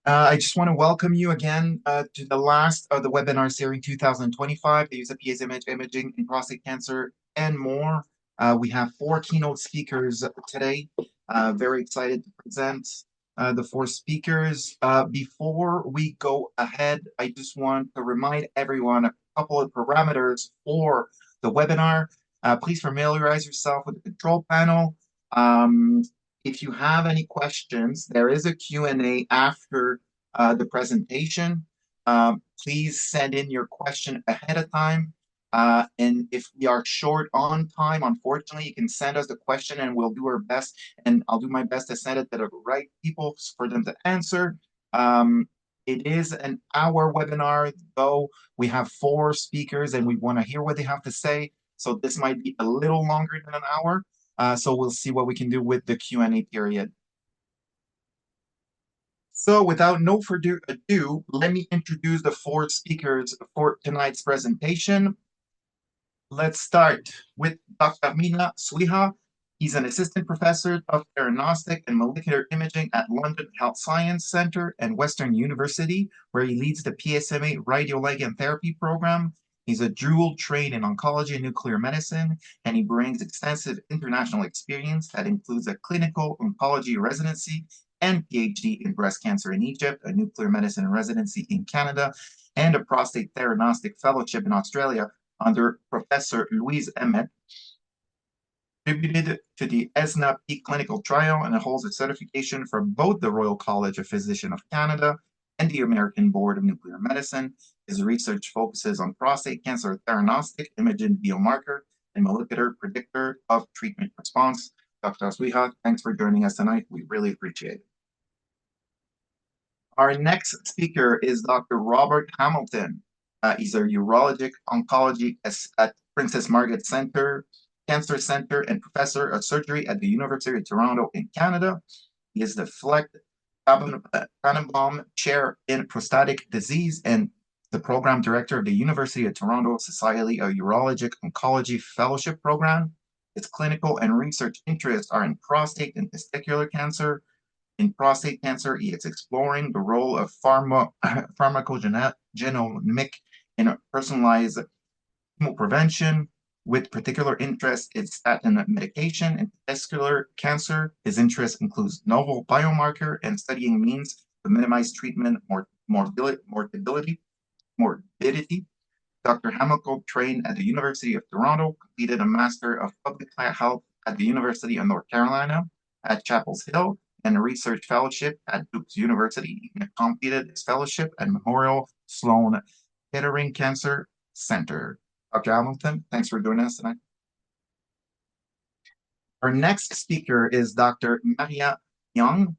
I just want to welcome you again to the last of the webinar series 2025, the use of PSMA imaging in prostate cancer and more. We have four keynote speakers today. Very excited to present the four speakers. Before we go ahead, I just want to remind everyone a couple of parameters for the webinar. Please familiarize yourself with the control panel. If you have any questions, there is a Q&A after the presentation. Please send in your question ahead of time. And if we are short on time, unfortunately, you can send us the question and we'll do our best. And I'll do my best to send it to the right people for them to answer. It is an hour webinar, though we have four speakers and we want to hear what they have to say. So this might be a little longer than an hour. So we'll see what we can do with the Q&A period. So without no further ado, let me introduce the four speakers for tonight's presentation. Let's start with Dr. Mina Swiha. He's an assistant professor of Theranostics and molecular imaging at London Health Science Centre and Western University, where he leads the PSMA radioligand therapy program. He's a dual trained in oncology and nuclear medicine, and he brings extensive international experience that includes a clinical oncology residency and PhD in breast cancer in Egypt, a nuclear medicine residency in Canada, and a prostate theranostic fellowship in Australia under Professor Louise Emmett, contributed to the ESNA-P clinical trial and holds a certification from both the Royal College of Physicians of Canada and the American Board of Nuclear Medicine. His research focuses on prostate cancer theranostic imaging biomarker and molecular predictor of treatment response. Dr. Swiha, thanks for joining us tonight. We really appreciate it. Our next speaker is Dr. Robert Hamilton. He's a urologic oncology at Princess Margaret Cancer Center and professor of surgery at the University of Toronto in Canada. He is the Fleck Tannenbaum Chair in Prostatic Disease and the program director of the University of Toronto Society of Urologic Oncology Fellowship Program. His clinical and research interests are in prostate and testicular cancer. In prostate cancer, he is exploring the role of pharmacogenomic in personalized chemoprevention, with particular interest in statin medication and testicular cancer. His interest includes novel biomarker and studying means to minimize treatment morbidity. Dr. Hamilton trained at the University of Toronto, completed a Master of Public Health at the University of North Carolina at Chapel Hill, and a research fellowship at Duke University. He completed his fellowship at Memorial Sloan Kettering Cancer Center. Dr. Hamilton, thanks for joining us tonight. Our next speaker is Dr. Maria Young.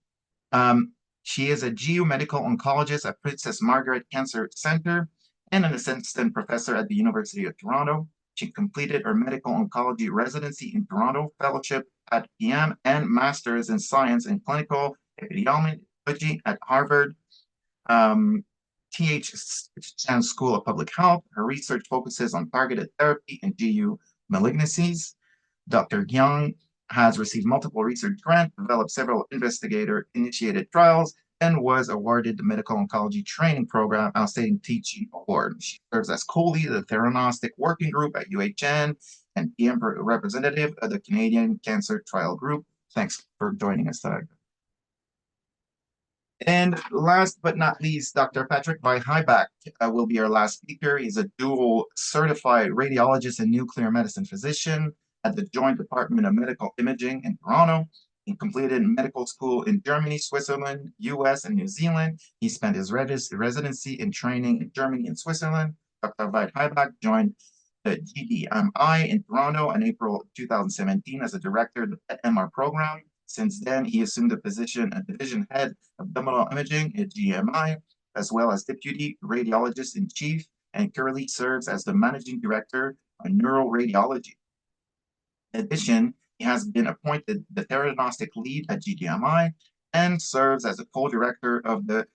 She is a GU medical oncologist at Princess Margaret Cancer Center and an assistant professor at the University of Toronto. She completed her medical oncology residency in Toronto, fellowship at PM, and master's in science and clinical epidemiology at Harvard. T.H. Chan School of Public Health. Her research focuses on targeted therapy in GU malignancies. Dr. Young has received multiple research grants, developed several investigator-initiated trials, and was awarded the Medical Oncology Training Program Outstanding Teaching Award. She serves as co-lead of the Theranostic Working Group at UHN and PM representative of the Canadian Cancer Trial Group. Thanks for joining us today. And last but not least, Dr. Patrick Vijhybach will be our last speaker. He's a dual certified radiologist and nuclear medicine physician at the Joint Department of Medical Imaging in Toronto. He completed medical school in Germany, Switzerland, US, and New Zealand. He spent his residency and training in Germany and Switzerland. Dr. Vijhybach joined the GDMI in Toronto in April 2017 as a director of the PET-MR program. Since then, he assumed the position of division head of abdominal imaging at GMI, as well as deputy radiologist in chief, and currently serves as the managing director of neuroradiology. In addition, he has been appointed the theranostic lead at GDMI and serves as a co-director of the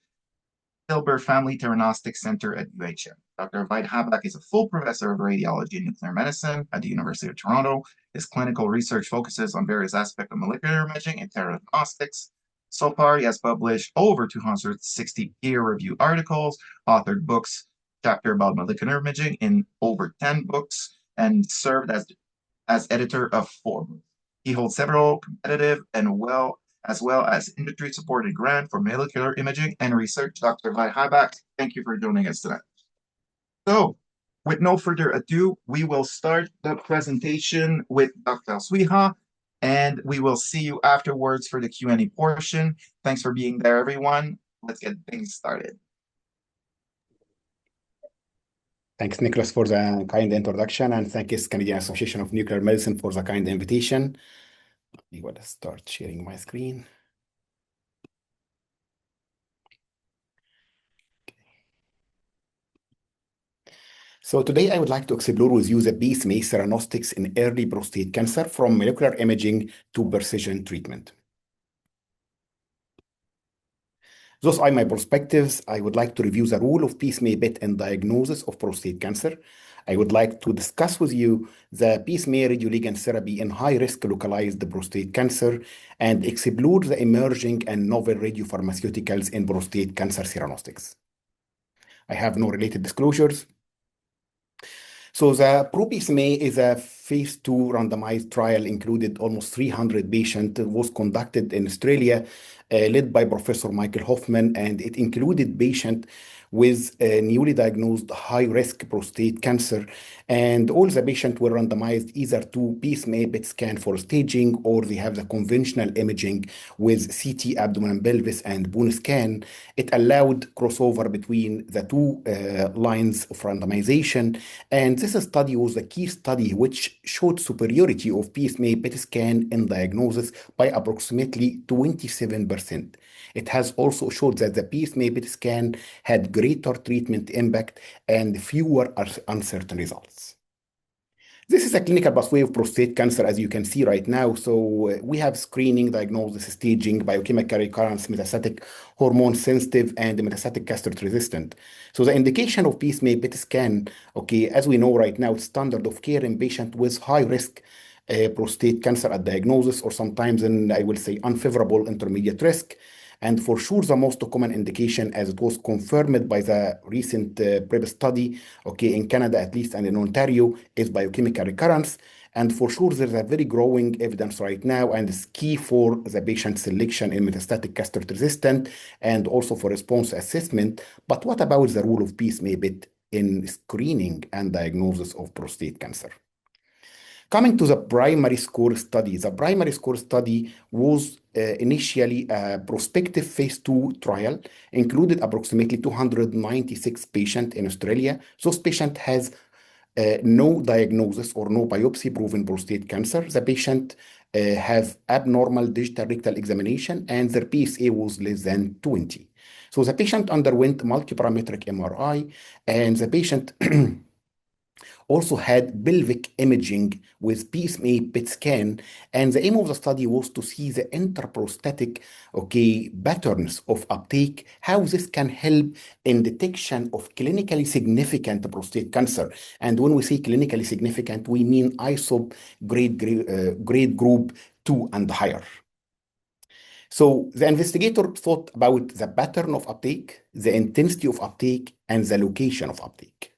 Silber Family Theranostics Center at UHN. Dr. Vijhybach is a full professor of radiology and nuclear medicine at the University of Toronto. His clinical research focuses on various aspects of molecular imaging and theranostics. So far, he has published over 260 peer-reviewed articles, authored books, chapter about molecular imaging in over 10 books, and served as editor of 4 books. He holds several competitive and as well as industry-supported grant for molecular imaging and research. Dr. Vi Habak, thank you for joining us tonight. So, with no further ado, we will start the presentation with Dr. Swiha, and we will see you afterwards for the Q&A portion. Thanks for being there, everyone. Let's get things started. Thanks, Nicholas, for the kind introduction, and thanks, Canadian Association of Nuclear Medicine, for the kind invitation. I will start sharing my screen. So today I would like to explore with you the PSMA Theranostics in early prostate cancer, from molecular imaging to precision treatment. Those are my perspectives. I would like to review the role of PSMA PET in diagnosis of prostate cancer. I would like to discuss with you the PSMA radioligand therapy in high-risk localized prostate cancer and explore the emerging and novel radiopharmaceuticals in prostate cancer theranostics. I have no related disclosures. So the ProPSMA is a phase 2 randomized trial, included almost 300 patients, was conducted in Australia, led by Professor Michael Hoffman, and it included patients with newly diagnosed high-risk prostate cancer, and all the patients were randomized either to PSMA PET scan for staging, or they have the conventional imaging with CT abdomen and pelvis and bone scan. It allowed crossover between the two lines of randomization, and this study was a key study which showed superiority of PSMA PET scan in diagnosis by approximately 27%. It has also showed that the PSMA PET scan had greater treatment impact and fewer uncertain results. This is a clinical pathway of prostate cancer, as you can see right now. So we have screening, diagnosis, staging, biochemical recurrence, metastatic, hormone sensitive, and metastatic castrate resistant. So the indication of PSMA PET scan, okay, as we know right now, it's standard of care in patients with high risk prostate cancer at diagnosis, or sometimes in, I will say, unfavorable intermediate risk. And for sure, the most common indication, as it was confirmed by the recent PrEP study, okay, in Canada at least, and in Ontario, is biochemical recurrence. And for sure, there's a very growing evidence right now, and it's key for the patient selection in metastatic castrate resistant, and also for response assessment. But what about the role of PSMA PET in screening and diagnosis of prostate cancer? Coming to the primary score study, the primary score study was initially a prospective phase 2 trial, included approximately 296 patients in Australia. Those patients has no diagnosis or no biopsy proven prostate cancer. The patient have abnormal digital rectal examination, and their PSA was less than 20. So the patient underwent multiparametric MRI, and the patient also had pelvic imaging with PSMA PET scan, and the aim of the study was to see the interprostatic, okay, patterns of uptake, how this can help in detection of clinically significant prostate cancer. And when we say clinically significant, we mean ISOP grade group 2 and higher. So the investigator thought about the pattern of uptake, the intensity of uptake, and the location of uptake.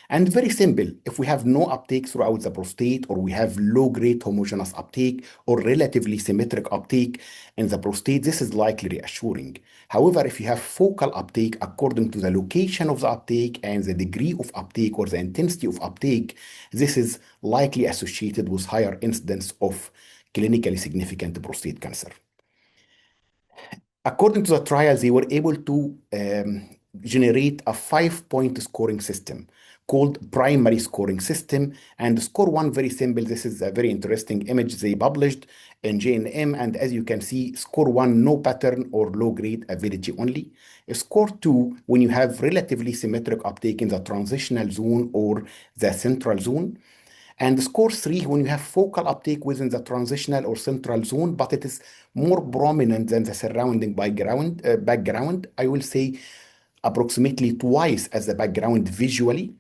And very simple, if we have no uptake throughout the prostate, or we have low-grade homogeneous uptake or relatively symmetric uptake in the prostate, this is likely reassuring. However, if you have focal uptake according to the location of the uptake and the degree of uptake or the intensity of uptake, this is likely associated with higher incidence of clinically significant prostate cancer. According to the trial, they were able to generate a 5-point scoring system called primary scoring system. And score 1, very simple. This is a very interesting image they published in JNM. And as you can see, score 1, no pattern or low grade, avidity only. Score 2, when you have relatively symmetric uptake in the transitional zone or the central zone. And score 3, when you have focal uptake within the transitional or central zone, but it is more prominent than the surrounding background, I will say approximately twice as the background visually.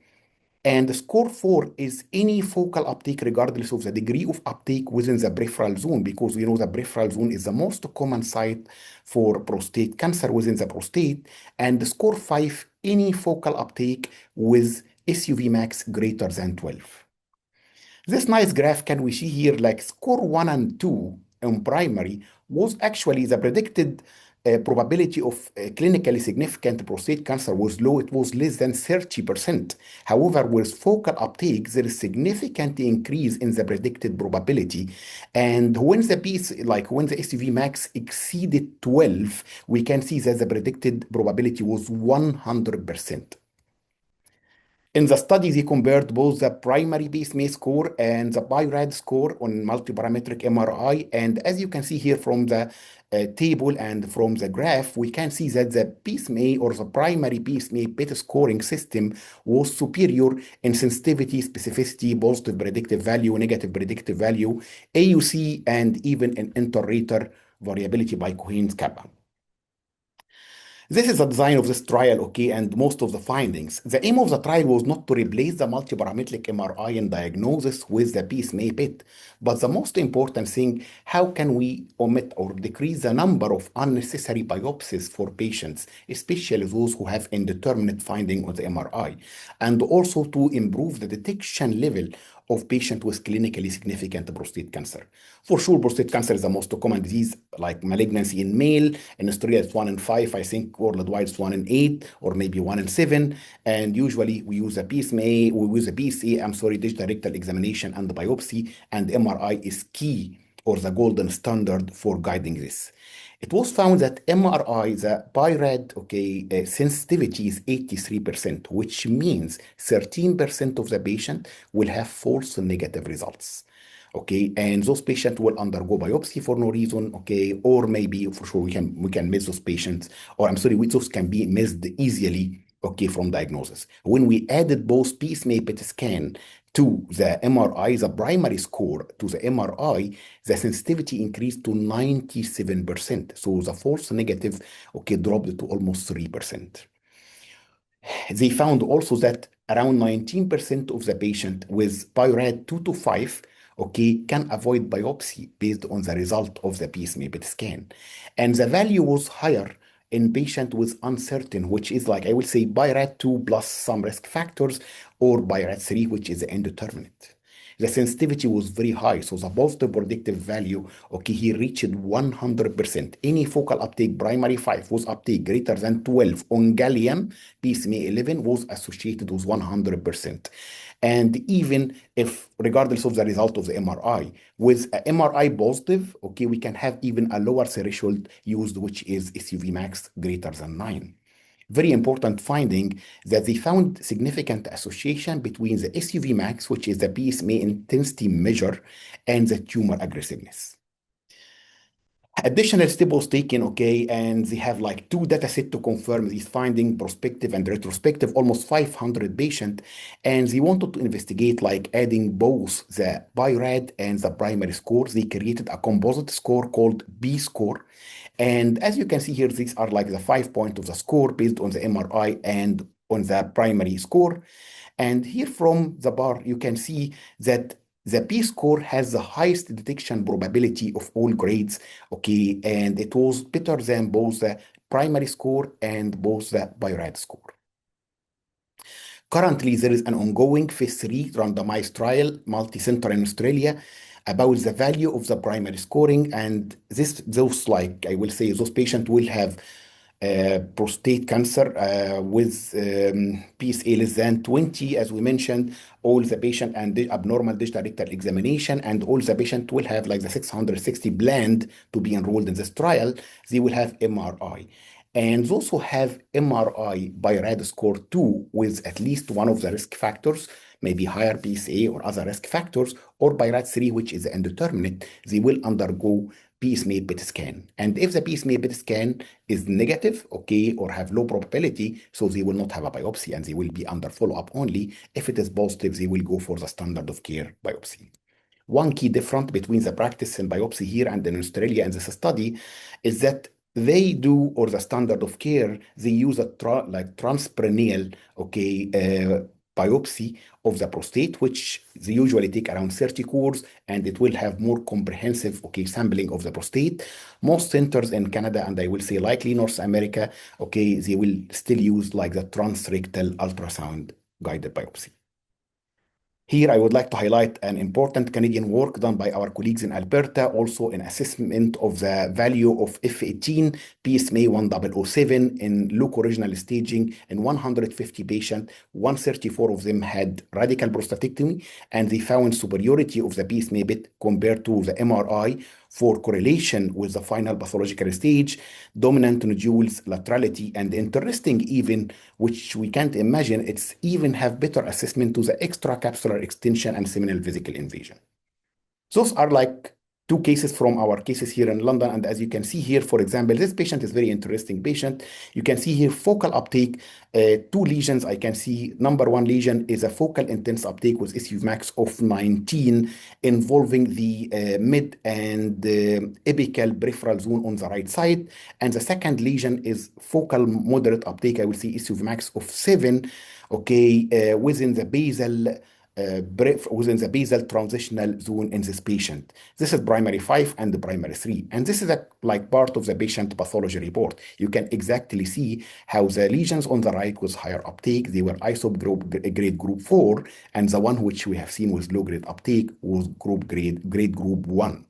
And score 4 is any focal uptake regardless of the degree of uptake within the peripheral zone, because we know the peripheral zone is the most common site for prostate cancer within the prostate. And score 5, any focal uptake with SUV max greater than 12. This nice graph can we see here, like score 1 and 2 in primary was actually the predicted probability of clinically significant prostate cancer was low. It was less than 30%. However, with focal uptake, there is significant increase in the predicted probability. And when the piece, like when the SUV max exceeded 12, we can see that the predicted probability was 100%. In the study, they compared both the primary PSMA score and the BI-RAD score on multiparametric MRI. And as you can see here from the table and from the graph, we can see that the PSMA or the primary PSMA PET scoring system was superior in sensitivity, specificity, positive predictive value, negative predictive value, AUC, and even in inter-rater variability by Cohen's kappa. This is the design of this trial, okay, and most of the findings. The aim of the trial was not to replace the multiparametric MRI in diagnosis with the PSMA PET, but the most important thing, how can we omit or decrease the number of unnecessary biopsies for patients, especially those who have indeterminate finding on the MRI, and also to improve the detection level of patients with clinically significant prostate cancer. For sure, prostate cancer is the most common disease, like malignancy in male. In Australia, it's 1 in 5. I think worldwide it's 1 in 8, or maybe 1 in 7. And usually we use a PSMA, we use a PSA, digital rectal examination and the biopsy, and MRI is key or the golden standard for guiding this. It was found that MRI, the BI-RAD, sensitivity is 83%, which means 13% of the patient will have false negative results. Okay, and those patients will undergo biopsy for no reason, okay, or maybe for sure we can miss those patients, or those can be missed easily, okay, from diagnosis. When we added both PSMA PET scan to the MRI, the primary score to the MRI, the sensitivity increased to 97%. So the false negative, okay, dropped to almost 3%. They found also that around 19% of the patient with BI-RAD 2 to 5, okay, can avoid biopsy based on the result of the PSMA PET scan. And the value was higher in patient with uncertain, which is like, I will say, BI-RAD 2 plus some risk factors, or BI-RAD 3, which is indeterminate. The sensitivity was very high, so the positive predictive value, okay, he reached 100%. Any focal uptake, primary 5, was uptake greater than 12 on gallium, PSMA 11 was associated with 100%. And even if, regardless of the result of the MRI, with a MRI positive, okay, we can have even a lower threshold used, which is SUV max greater than 9. Very important finding that they found significant association between the SUV max, which is the PSMA intensity measure, and the tumor aggressiveness. Additional step was taken, okay, and they have like 2 data sets to confirm these findings, prospective and retrospective, almost 500 patients, and they wanted to investigate like adding both the BI-RAD and the primary scores. They created a composite score called B score, and as you can see here, these are like the 5 points of the score based on the MRI and on the primary score. And here from the bar, you can see that the P score has the highest detection probability of all grades, okay, and it was better than both the primary score and both the BI-RAD score. Currently, there is an ongoing phase 3 randomized trial, multi-center in Australia, about the value of the primary scoring, and those, like I will say, those patients will have prostate cancer with PSA less than 20, as we mentioned, all the patient and the abnormal digital rectal examination, and all the patient will have like the 660 blend to be enrolled in this trial. They will have MRI. And those who have MRI BI-RAD score 2 with at least one of the risk factors, maybe higher PSA or other risk factors, or BI-RAD 3, which is indeterminate, they will undergo PSMA PET scan. And if the PSMA PET scan is negative, okay, or have low probability, so they will not have a biopsy and they will be under follow-up only. If it is positive, they will go for the standard of care biopsy. One key difference between the practice and biopsy here and in Australia and this study is that they do, or the standard of care, they use a transperineal, okay, biopsy of the prostate, which they usually take around 30 cores, and it will have more comprehensive, sampling of the prostate. Most centers in Canada, and I will say likely North America, they will still use like the transrectal ultrasound guided biopsy. Here, I would like to highlight an important Canadian work done by our colleagues in Alberta, also in assessment of the value of F18 PSMA 1007 in loco-regional staging in 150 patients. 134 of them had radical prostatectomy, and they found superiority of the PSMA PET compared to the MRI for correlation with the final pathological stage, dominant nodules, laterality, and interesting even, which we can't imagine, it's even have better assessment to the extracapsular extension and seminal vesicle invasion. Those are like two cases from our cases here in London. And as you can see here, for example, this patient is very interesting patient. You can see here focal uptake, two lesions. I can see number one lesion is a focal intense uptake with SU max of 19 involving the mid and apical peripheral zone on the right side. And the second lesion is focal moderate uptake. I will see SU max of 7, within the basal within the basal transitional zone in this patient. This is primary 5 and the primary 3. And this is like part of the patient pathology report. You can exactly see how the lesions on the right was higher uptake. They were ISOP grade group 4, and the one which we have seen was low grade uptake was grade group 1.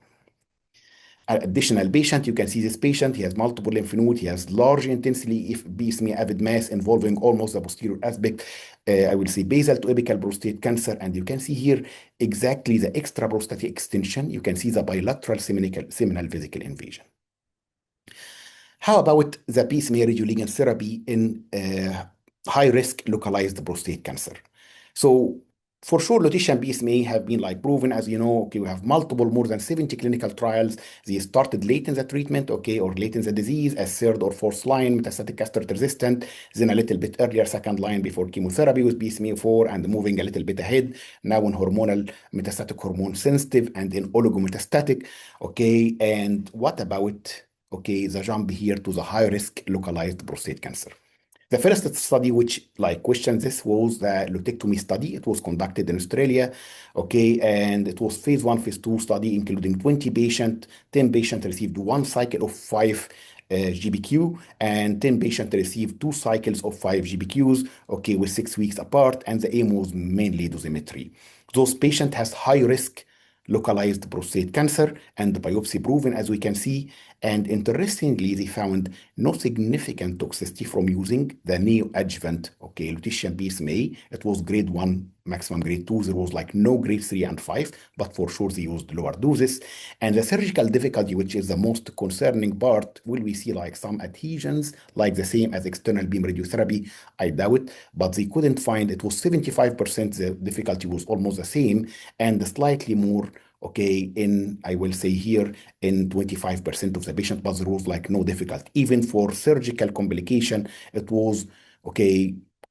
Additional patient, you can see this patient, he has multiple lymph nodes, he has large intensity if PSMA avid mass involving almost the posterior aspect, I will say basal to apical prostate cancer, and you can see here exactly the extra prostatic extension. You can see the bilateral seminal vesicle invasion. How about the PSMA radioligand therapy in high-risk localized prostate cancer? So for sure, lutetium PSMA have been like proven, as you know, we have multiple, more than 70 clinical trials. They started late in the treatment, or late in the disease as third or fourth line, metastatic castrate resistant, then a little bit earlier, second line before chemotherapy with PSMA-4, and moving a little bit ahead, now in hormonal, metastatic hormone sensitive, and in oligometastatic, and what about, the jump here to the high risk localized prostate cancer? The first study which questioned this was the lutectomy study. It was conducted in Australia, and it was phase 1, phase 2 study, including 20 patients. 10 patients received one cycle of 5 GBQ, and 10 patients received 2 cycles of 5 GBQs, with 6 weeks apart, and the aim was mainly dosimetry. Those patients has high risk localized prostate cancer and biopsy proven, as we can see. And interestingly, they found no significant toxicity from using the neoadjuvant, lutetium PSMA. It was grade 1, maximum grade 2. There was like no grade 3 and 5, but for sure they used lower doses. And the surgical difficulty, which is the most concerning part, will we see like some adhesions, like the same as external beam radiotherapy? I doubt, but they couldn't find. It was 75%, the difficulty was almost the same, and slightly more, I will say here, in 25% of the patient, but there was like no difficulty. Even for surgical complication, it was,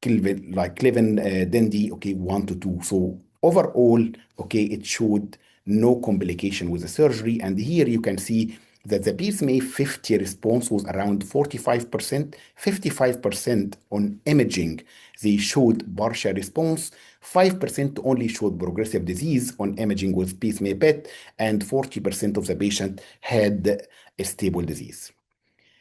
Kelvin, Dendy, 1 to 2. So overall, it showed no complication with the surgery. And here you can see that the PSMA 50 response was around 45%, 55% on imaging. They showed partial response, 5% only showed progressive disease on imaging with PSMA PET, and 40% of the patient had a stable disease.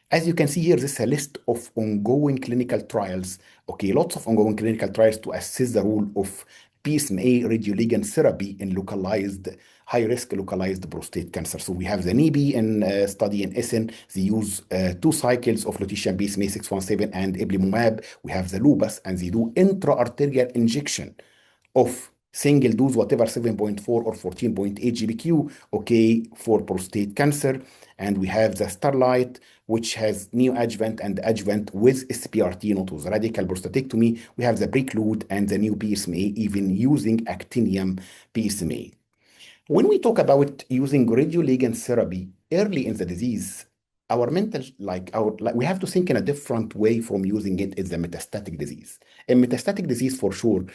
As you can see here, this is a list of ongoing clinical trials. Lots of ongoing clinical trials to assess the role of PSMA radioligand therapy in high-risk localized prostate cancer. So we have the NIBI in study in Essen. They use 2 cycles of lutetium PSMA 617 and ipilimumab. We have the lupus, and they do intra-arterial injection of single dose, whatever 7.4 or 14.8 GBQ, for prostate cancer. And we have the Starlight, which has neoadjuvant and adjuvant with SPRT, not with radical prostatectomy. We have the Preclude and the new PSMA, even using actinium PSMA. When we talk about using radioligand therapy early in the disease, our mental, we have to think in a different way from using it in the metastatic disease. In metastatic disease, for sure,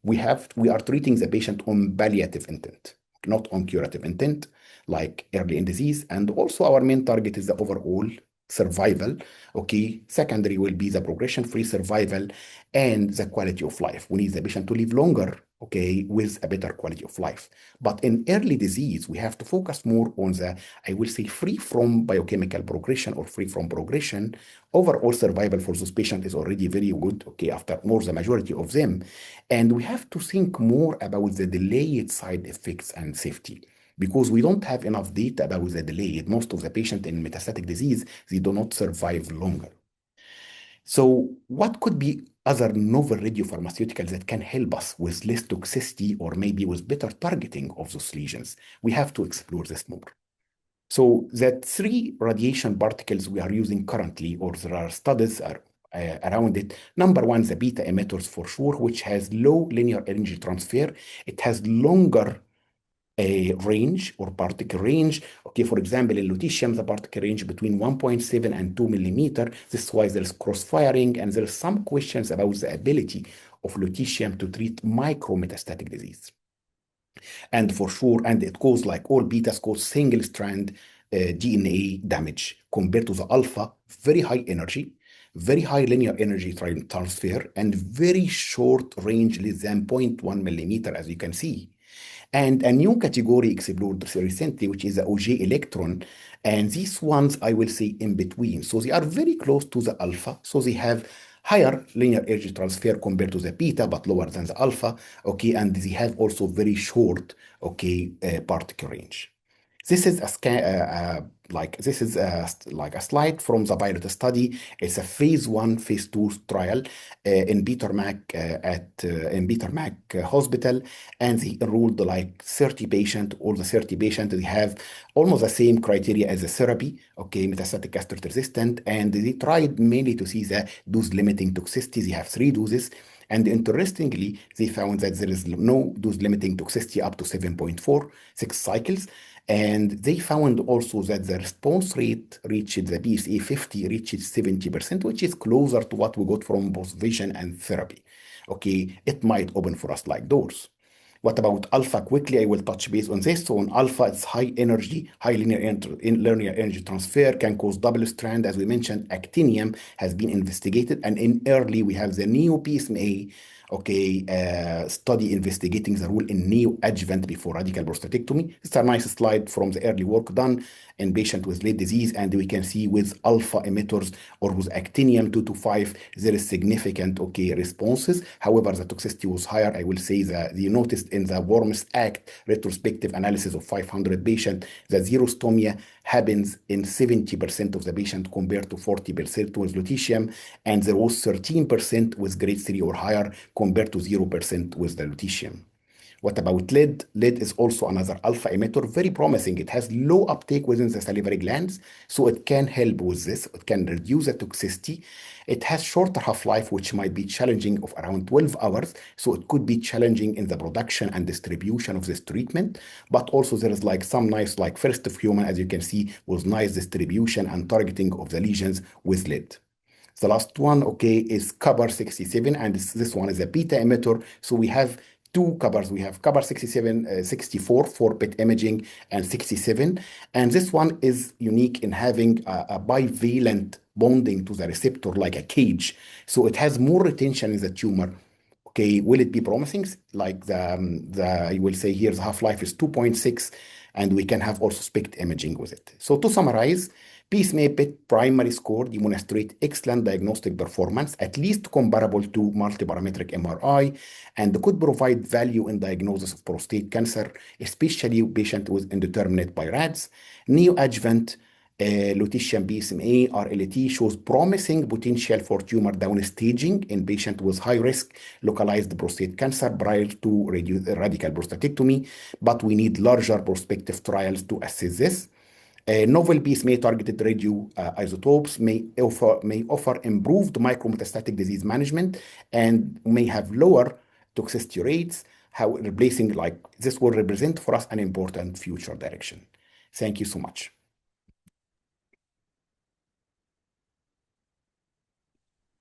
we are treating the patient on palliative intent, not on curative intent, like early in disease. And also our main target is the overall survival. Okay, secondary will be the progression-free survival and the quality of life. We need the patient to live longer, okay, with a better quality of life. But in early disease, we have to focus more on the, I will say, free from biochemical progression or free from progression. Overall survival for those patients is already very good, okay, after more the majority of them. And we have to think more about the delayed side effects and safety because we don't have enough data about the delayed. Most of the patients in metastatic disease, they do not survive longer. So what could be other novel radiopharmaceuticals that can help us with less toxicity or maybe with better targeting of those lesions? We have to explore this more. So the three radiation particles we are using currently, or there are studies around it. Number one, the beta emitters for sure, which has low linear energy transfer. It has longer a range or particle range. Okay, for example, in lutetium, the particle range between 1.7 and 2 millimeter. This is why there's cross-firing, and there's some questions about the ability of lutetium to treat micrometastatic disease. And for sure, and it causes, like all betas, cause single-strand DNA damage compared to the alpha, very high energy, very high linear energy transfer, and very short range, less than 0.1 millimeter, as you can see. And a new category explored recently, which is the OJ electron. And these ones, I will say, in between. So they are very close to the alpha. So they have higher linear energy transfer compared to the beta, but lower than the alpha. Okay, and they have also very short, okay, particle range. This is a scan, like this is like a slide from the pilot study. It's a phase one, phase two trial in Peter Mac in Peter Mac Hospital, and they enrolled like 30 patients. All the 30 patients they have almost the same criteria as the therapy. Okay, metastatic castrate resistant, and they tried mainly to see the dose limiting toxicity. They have three doses. And interestingly, they found that there is no dose limiting toxicity up to 7.46 cycles. And they found also that the response rate reached the PSA 50, reached 70%, which is closer to what we got from both vision and therapy. Okay, it might open for us like doors. What about alpha? Quickly, I will touch base on this. So on alpha, it's high energy, high linear energy transfer, can cause double strand. As we mentioned, actinium has been investigated. And in early, we have the neo PSMA, okay, study investigating the role in neoadjuvant before radical prostatectomy. It's a nice slide from the early work done in patient with late disease. And we can see with alpha emitters or with actinium 225, there is significant, okay, responses. However, the toxicity was higher. I will say that you noticed in the Worms Act retrospective analysis of 500 patients that xerostomia happens in 70% of the patient compared to 40% with lutetium, and there was 13% with grade 3 or higher compared to 0% with the lutetium. What about lead? Lead is also another alpha emitter, very promising. It has low uptake within the salivary glands, so it can help with this. It can reduce the toxicity. It has shorter half-life, which might be challenging of around 12 hours, so it could be challenging in the production and distribution of this treatment. But also there is like some nice, like first of human, as you can see, with nice distribution and targeting of the lesions with lead. The last one, okay, is copper 67, and this one is a beta emitter. So we have two coppers. We have copper 67, 64 for PET imaging and 67. And this one is unique in having a bivalent bonding to the receptor like a cage. So it has more retention in the tumor. Okay, will it be promising? Like I will say here, the half-life is 2.6, and we can have also SPECT imaging with it. So to summarize, PSMA PET primary score demonstrate excellent diagnostic performance, at least comparable to multiparametric MRI, and could provide value in diagnosis of prostate cancer, especially patient with indeterminate BI-RADS. Neoadjuvant lutetium PSMA RLT shows promising potential for tumor downstaging in patients with high risk localized prostate cancer prior to radical prostatectomy, but we need larger prospective trials to assess this. Novel PSMA targeted radio isotopes may offer improved micrometastatic disease management and may have lower toxicity rates. How replacing like this will represent for us an important future direction. Thank you so much.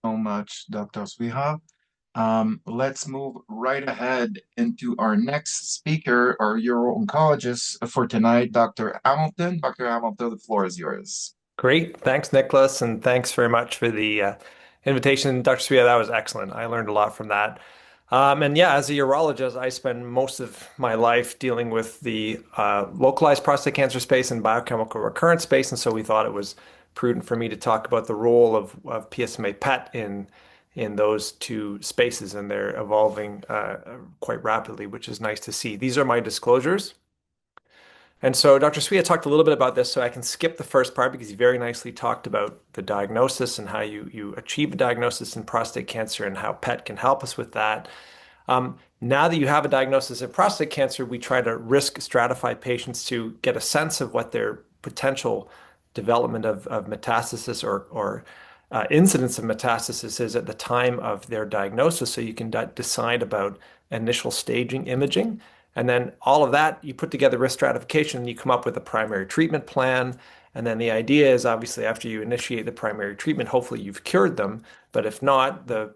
So much, Dr. Swiha. Let's move right ahead into our next speaker, our uro-oncologist for tonight, Dr. Hamilton. Dr. Hamilton, the floor is yours. Great. Thanks, Nicholas, and thanks very much for the invitation, Dr. Svia. That was excellent. I learned a lot from that. And yeah, as a urologist, I spend most of my life dealing with the localized prostate cancer space and biochemical recurrence space, and so we thought it was prudent for me to talk about the role of PSMA PET in those two spaces, and they're evolving quite rapidly, which is nice to see. These are my disclosures. And so Dr. Swia talked a little bit about this, so I can skip the first part because he very nicely talked about the diagnosis and how you achieve a diagnosis in prostate cancer and how PET can help us with that. Now that you have a diagnosis of prostate cancer, we try to risk stratify patients to get a sense of what their potential development of metastasis or incidence of metastasis is at the time of their diagnosis, so you can decide about initial staging imaging. And then all of that, you put together risk stratification, and you come up with a primary treatment plan. And then the idea is obviously after you initiate the primary treatment, hopefully you've cured them. But if not, the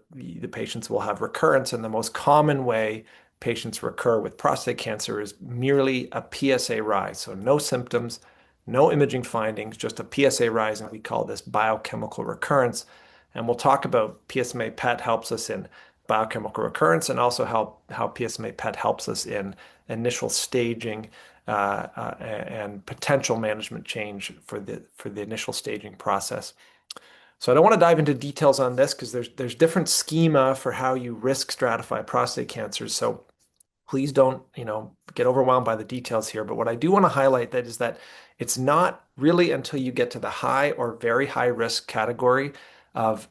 patients will have recurrence. And the most common way patients recur with prostate cancer is merely a PSA rise. So no symptoms, no imaging findings, just a PSA rise. And we call this biochemical recurrence. And we'll talk about PSMA PET helps us in biochemical recurrence and also how PSMA PET helps us in initial staging and potential management change for the initial staging process. So I don't want to dive into details on this because there's different schema for how you risk stratify prostate cancers. So please don't, get overwhelmed by the details here. But what I do want to highlight that is that it's not really until you get to the high or very high risk category of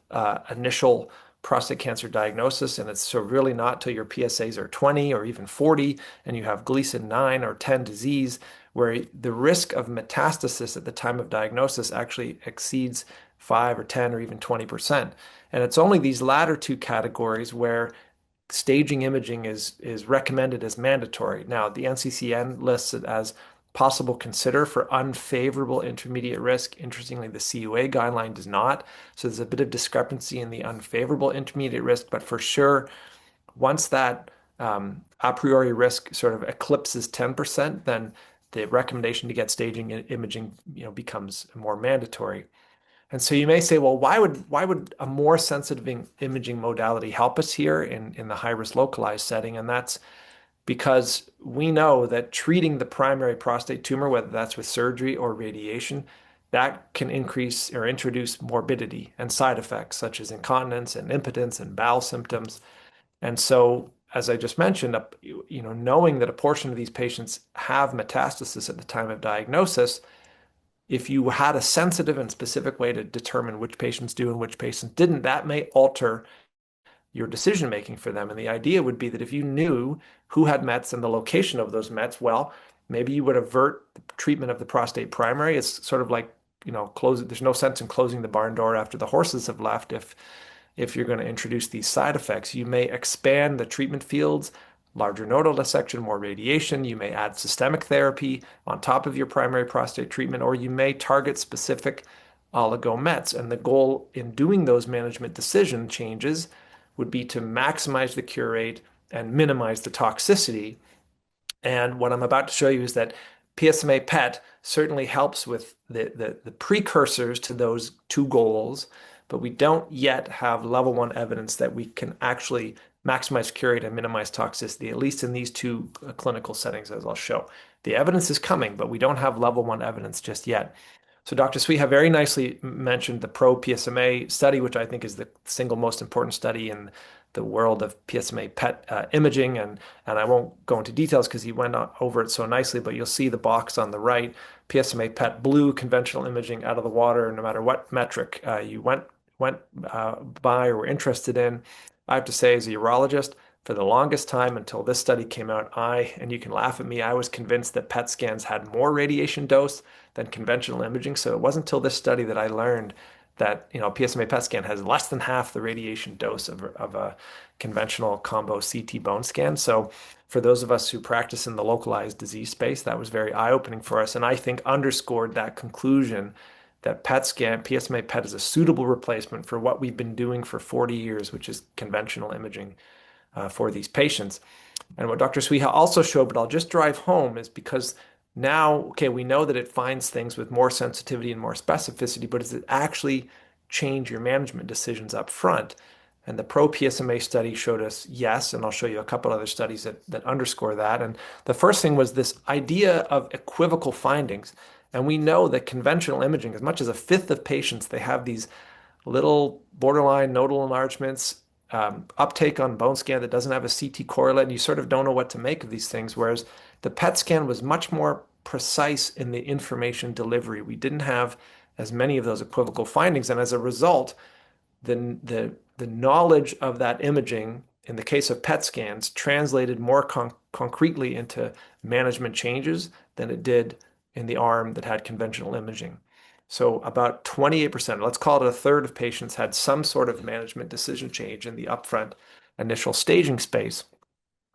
initial prostate cancer diagnosis, and it's so really not till your PSAs are 20 or even 40 and you have Gleason 9 or 10 disease where the risk of metastasis at the time of diagnosis actually exceeds 5 or 10 or even 20%. And it's only these latter two categories where staging imaging is recommended as mandatory. Now, the NCCN lists it as possible consider for unfavorable intermediate risk. Interestingly, the CUA guideline does not. So there's a bit of discrepancy in the unfavorable intermediate risk, but for sure, once that a priori risk sort of eclipses 10%, then the recommendation to get staging imaging, becomes more mandatory. And so you may say, well, why would a more sensitive imaging modality help us here in the high-risk localized setting? And that's because we know that treating the primary prostate tumor, whether that's with surgery or radiation, that can increase or introduce morbidity and side effects such as incontinence and impotence and bowel symptoms. And so, as I just mentioned, knowing that a portion of these patients have metastasis at the time of diagnosis, if you had a sensitive and specific way to determine which patients do and which patients didn't, that may alter your decision making for them. And the idea would be that if you knew who had METs and the location of those METs, well, maybe you would avert the treatment of the prostate primary. It's sort of like, there's no sense in closing the barn door after the horses have left if you're going to introduce these side effects. You may expand the treatment fields, larger nodal dissection, more radiation. You may add systemic therapy on top of your primary prostate treatment, or you may target specific oligomets. And the goal in doing those management decision changes would be to maximize the cure rate and minimize the toxicity. And what I'm about to show you is that PSMA PET certainly helps with the precursors to those two goals, but we don't yet have level 1 evidence that we can actually maximize cure rate and minimize toxicity, at least in these two clinical settings, as I'll show. The evidence is coming, but we don't have level 1 evidence just yet. So Dr. Sweha very nicely mentioned the PRO-PSMA study, which I think is the single most important study in the world of PSMA PET imaging. And I won't go into details because he went over it so nicely, but you'll see the box on the right, PSMA PET blue, conventional imaging out of the water, no matter what metric you went by or were interested in. I have to say, as a urologist, for the longest time until this study came out, and you can laugh at me, I was convinced that PET scans had more radiation dose than conventional imaging. So it wasn't until this study that I learned that PSMA PET scan has less than half the radiation dose of a conventional combo CT bone scan. So for those of us who practice in the localized disease space, that was very eye-opening for us, and I think underscored that conclusion that PET scan, PSMA PET is a suitable replacement for what we've been doing for 40 years, which is conventional imaging for these patients. And what Dr. Sweha also showed, but I'll just drive home, is because Now, okay, we know that it finds things with more sensitivity and more specificity, but does it actually change your management decisions up front? And the pro-PSMA study showed us yes, and I'll show you a couple other studies that underscore that. And the first thing was this idea of equivocal findings. And we know that conventional imaging, as much as a fifth of patients, they have these little borderline nodal enlargements, uptake on bone scan that doesn't have a CT correlate, and you sort of don't know what to make of these things. Whereas the PET scan was much more precise in the information delivery. We didn't have as many of those equivocal findings, and as a result, the knowledge of that imaging in the case of PET scans translated more concretely into management changes than it did in the arm that had conventional imaging. So about 28%, let's call it a third of patients had some sort of management decision change in the upfront initial staging space.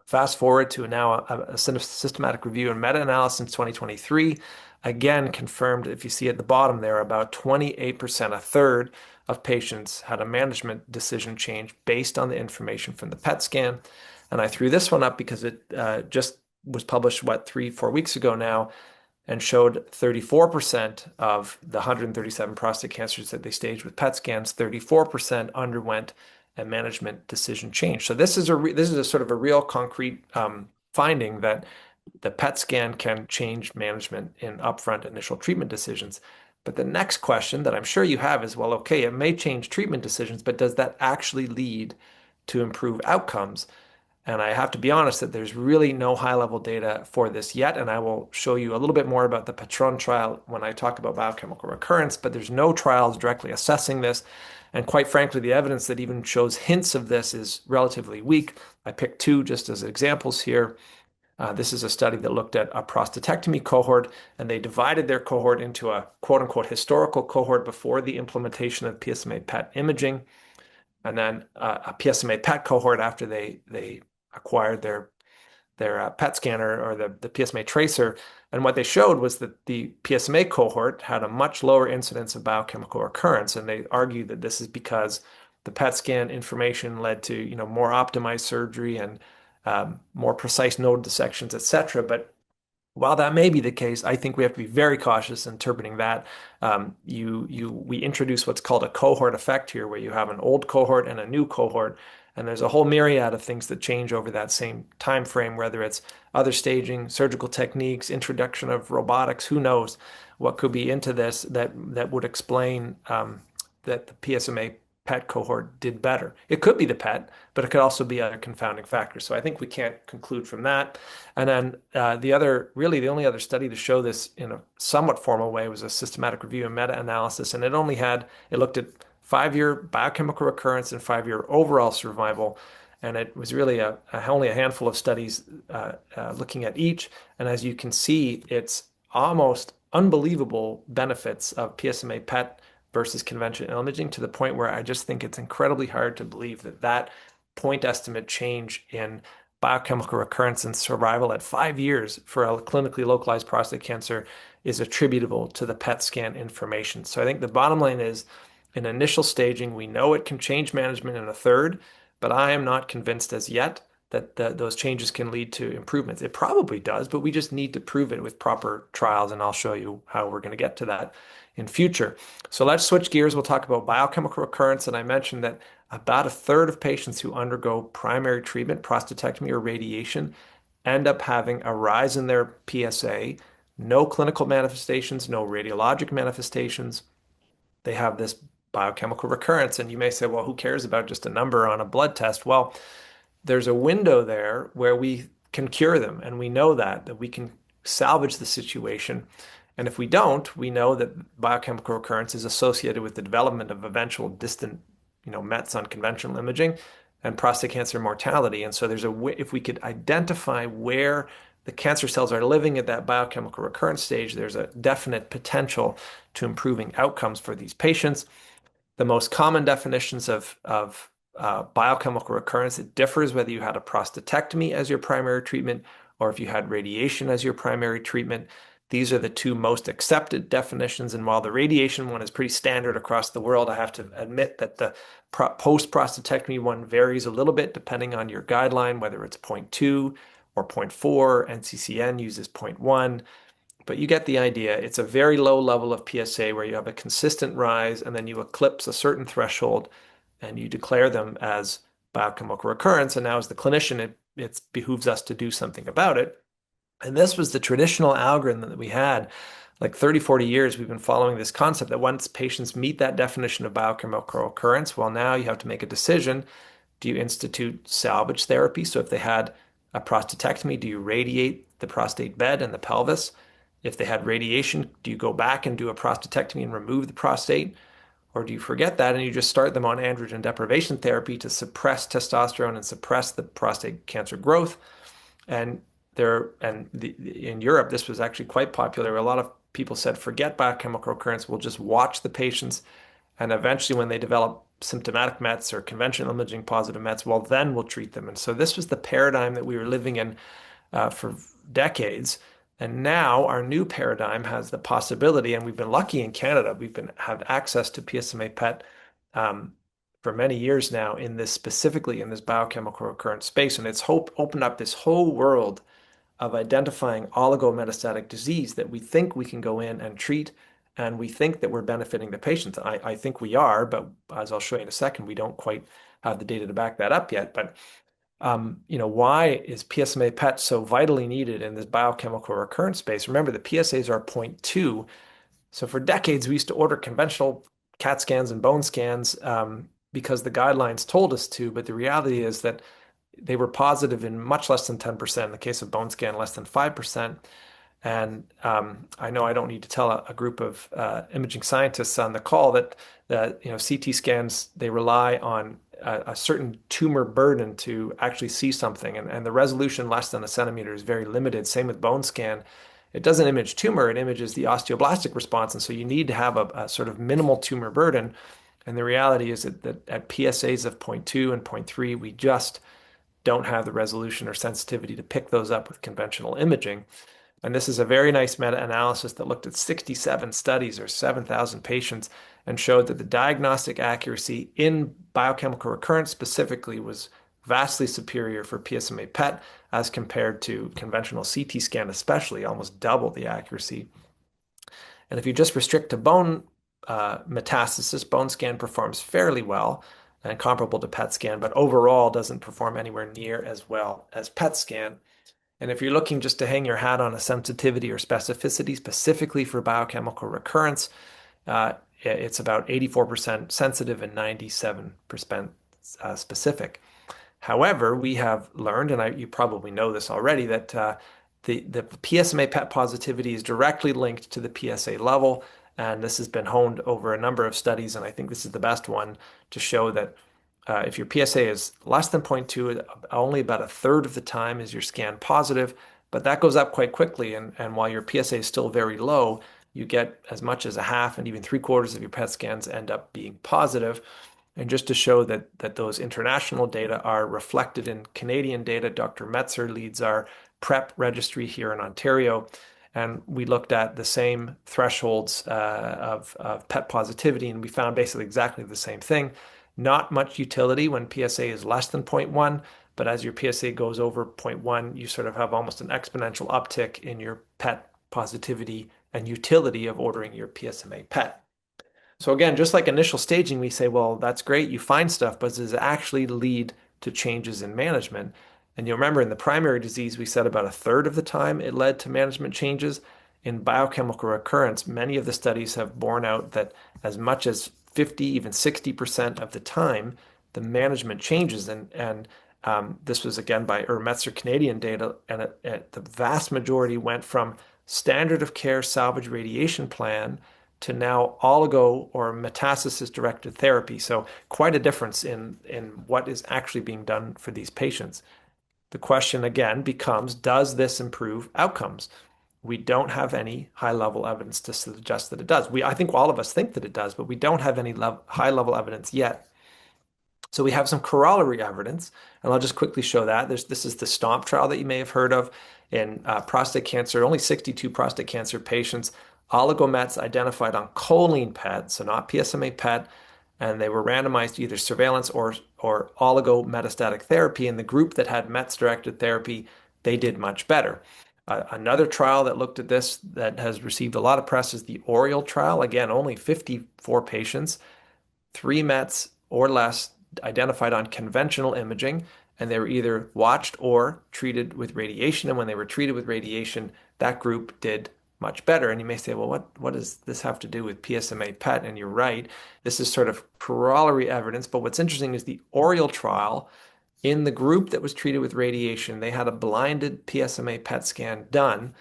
Fast forward to now a systematic review and meta-analysis in 2023, again confirmed, if you see at the bottom there, about 28%, a third of patients had a management decision change based on the information from the PET scan. And I threw this one up because it just was published, 3-4 weeks ago now, and showed 34% of the 137 prostate cancers that they staged with PET scans, 34% underwent a management decision change. So this is a sort of a real concrete finding that the PET scan can change management in upfront initial treatment decisions. But the next question that I'm sure you have is, well, okay, it may change treatment decisions, but does that actually lead to improved outcomes? And I have to be honest that there's really no high-level data for this yet, and I will show you a little bit more about the Patron trial when I talk about biochemical recurrence, but there's no trials directly assessing this. And quite frankly, the evidence that even shows hints of this is relatively weak. I picked two just as examples here. This is a study that looked at a prostatectomy cohort, and they divided their cohort into a quote-unquote historical cohort before the implementation of PSMA PET imaging, and then a PSMA PET cohort after they acquired their PET scanner or the PSMA tracer. And what they showed was that the PSMA cohort had a much lower incidence of biochemical recurrence. And they argued that this is because the PET scan information led to more optimized surgery and more precise node dissections, et cetera. But while that may be the case, I think we have to be very cautious interpreting that. We introduce what's called a cohort effect here, where you have an old cohort and a new cohort, and there's a whole myriad of things that change over that same time frame, whether it's other staging, surgical techniques, introduction of robotics, who knows what could be into this that would explain that the PSMA PET cohort did better. It could be the PET, but it could also be other confounding factors. So I think we can't conclude from that. And then the only other study to show this in a somewhat formal way was a systematic review and meta-analysis. And it looked at 5-year biochemical recurrence and 5-year overall survival. And it was really only a handful of studies looking at each. And as you can see, it's almost unbelievable benefits of PSMA PET versus conventional imaging, to the point where I just think it's incredibly hard to believe that point estimate change in biochemical recurrence and survival at 5 years for a clinically localized prostate cancer is attributable to the PET scan information. So I think the bottom line is, in initial staging, we know it can change management in a third, but I am not convinced as yet that those changes can lead to improvements. It probably does, but we just need to prove it with proper trials, and I'll show you how we're going to get to that in future. So let's switch gears. We'll talk about biochemical recurrence, and I mentioned that about a third of patients who undergo primary treatment, prostatectomy or radiation, end up having a rise in their PSA, no clinical manifestations, no radiologic manifestations. They have this biochemical recurrence, and you may say, well, who cares about just a number on a blood test? Well, there's a window there where we can cure them, and we know that we can salvage the situation. And if we don't, we know that biochemical recurrence is associated with the development of eventual distant, mets on conventional imaging and prostate cancer mortality. And so if we could identify where the cancer cells are living at that biochemical recurrence stage, there's a definite potential to improving outcomes for these patients. The most common definitions of biochemical recurrence, it differs whether you had a prostatectomy as your primary treatment or if you had radiation as your primary treatment. These are the two most accepted definitions. And while the radiation one is pretty standard across the world, I have to admit that the post-prostatectomy one varies a little bit depending on your guideline, whether it's 0.2 or 0.4. NCCN uses 0.1. but you get the idea. It's a very low level of PSA where you have a consistent rise and then you eclipse a certain threshold and you declare them as biochemical recurrence. And now as the clinician, it behooves us to do something about it. And this was the traditional algorithm that we had. Like 30, 40 years, we've been following this concept that once patients meet that definition of biochemical recurrence, well, now you have to make a decision. Do you institute salvage therapy? So if they had a prostatectomy, do you radiate the prostate bed and the pelvis? If they had radiation, do you go back and do a prostatectomy and remove the prostate? Or do you forget that and you just start them on androgen deprivation therapy to suppress testosterone and suppress the prostate cancer growth? And in Europe, this was actually quite popular. A lot of people said, forget biochemical recurrence, we'll just watch the patients. And eventually, when they develop symptomatic METs or conventional imaging positive METs, well, then we'll treat them. And so this was the paradigm that we were living in for decades. And now our new paradigm has the possibility, and we've been lucky in Canada, have access to PSMA PET for many years now in this specifically in this biochemical recurrence space. And it's opened up this whole world of identifying oligometastatic disease that we think we can go in and treat, and we think that we're benefiting the patients. I think we are, but as I'll show you in a second, we don't quite have the data to back that up yet. But why is PSMA PET so vitally needed in this biochemical recurrence space? Remember, the PSAs are 0.2. So for decades, we used to order conventional CAT scans and bone scans because the guidelines told us to, but the reality is that they were positive in much less than 10%. In the case of bone scan, less than 5%. And I know I don't need to tell a group of imaging scientists on the call that CT scans, they rely on a certain tumor burden to actually see something. And the resolution less than a centimeter is very limited. Same with bone scan. It doesn't image tumor, it images the osteoblastic response. And so you need to have a sort of minimal tumor burden. And the reality is that at PSAs of 0.2 and 0.3, we just don't have the resolution or sensitivity to pick those up with conventional imaging. And this is a very nice meta-analysis that looked at 67 studies or 7,000 patients and showed that the diagnostic accuracy in biochemical recurrence specifically was vastly superior for PSMA PET as compared to conventional CT scan, especially almost double the accuracy. And if you just restrict to bone metastasis, bone scan performs fairly well and comparable to PET scan, but overall doesn't perform anywhere near as well as PET scan. And if you're looking just to hang your hat on a sensitivity or specificity specifically for biochemical recurrence, it's about 84% sensitive and 97% specific. However, we have learned, and you probably know this already, that the PSMA PET positivity is directly linked to the PSA level. And this has been honed over a number of studies, and I think this is the best one to show that if your PSA is less than 0.2, only about a third of the time is your scan positive, but that goes up quite quickly. And while your PSA is still very low, you get as much as a half and even 3/4 of your PET scans end up being positive. And just to show that those international data are reflected in Canadian data, Dr. Metzer leads our PrEP registry here in Ontario. And we looked at the same thresholds of PET positivity, and we found basically exactly the same thing. Not much utility when PSA is less than 0.1, but as your PSA goes over 0.1, you sort of have almost an exponential uptick in your PET positivity and utility of ordering your PSMA PET. So again, just like initial staging, we say, well, that's great, you find stuff, but does it actually lead to changes in management? And you'll remember in the primary disease, we said about a third of the time it led to management changes. In biochemical recurrence, many of the studies have borne out that as much as 50, even 60% of the time, the management changes. And this was again by Metzer Canadian data, and the vast majority went from standard of care salvage radiation plan to now oligo or metastasis-directed therapy. So quite a difference in what is actually being done for these patients. The question again becomes, does this improve outcomes? We don't have any high-level evidence to suggest that it does. I think all of us think that it does, but we don't have any high-level evidence yet. So we have some corollary evidence, and I'll just quickly show that. This is the STOMP trial that you may have heard of in prostate cancer. Only 62 prostate cancer patients, oligomets identified on choline PET, so not PSMA PET, and they were randomized to either surveillance or oligometastatic therapy. And the group that had METs-directed therapy, they did much better. Another trial that looked at this that has received a lot of press is the Oriole trial. Again, only 54 patients, 3 METs or less identified on conventional imaging, and they were either watched or treated with radiation. And when they were treated with radiation, that group did much better. And you may say, well, what does this have to do with PSMA PET? And you're right. This is sort of corollary evidence. But what's interesting is the Oriole trial, in the group that was treated with radiation, they had a blinded PSMA PET scan done.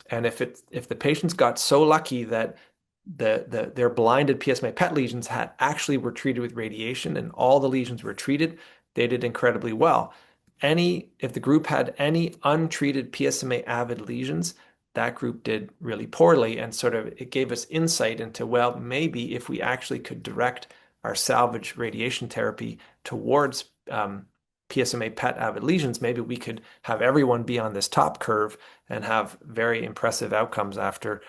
And if the patients got so lucky that their blinded PSMA PET lesions actually were treated with radiation and all the lesions were treated, they did incredibly well. If the group had any untreated PSMA avid lesions, that group did really poorly, and sort of it gave us insight into, well, maybe if we actually could direct our salvage radiation therapy towards PSMA PET avid lesions, maybe we could have everyone be on this top curve and have very impressive outcomes after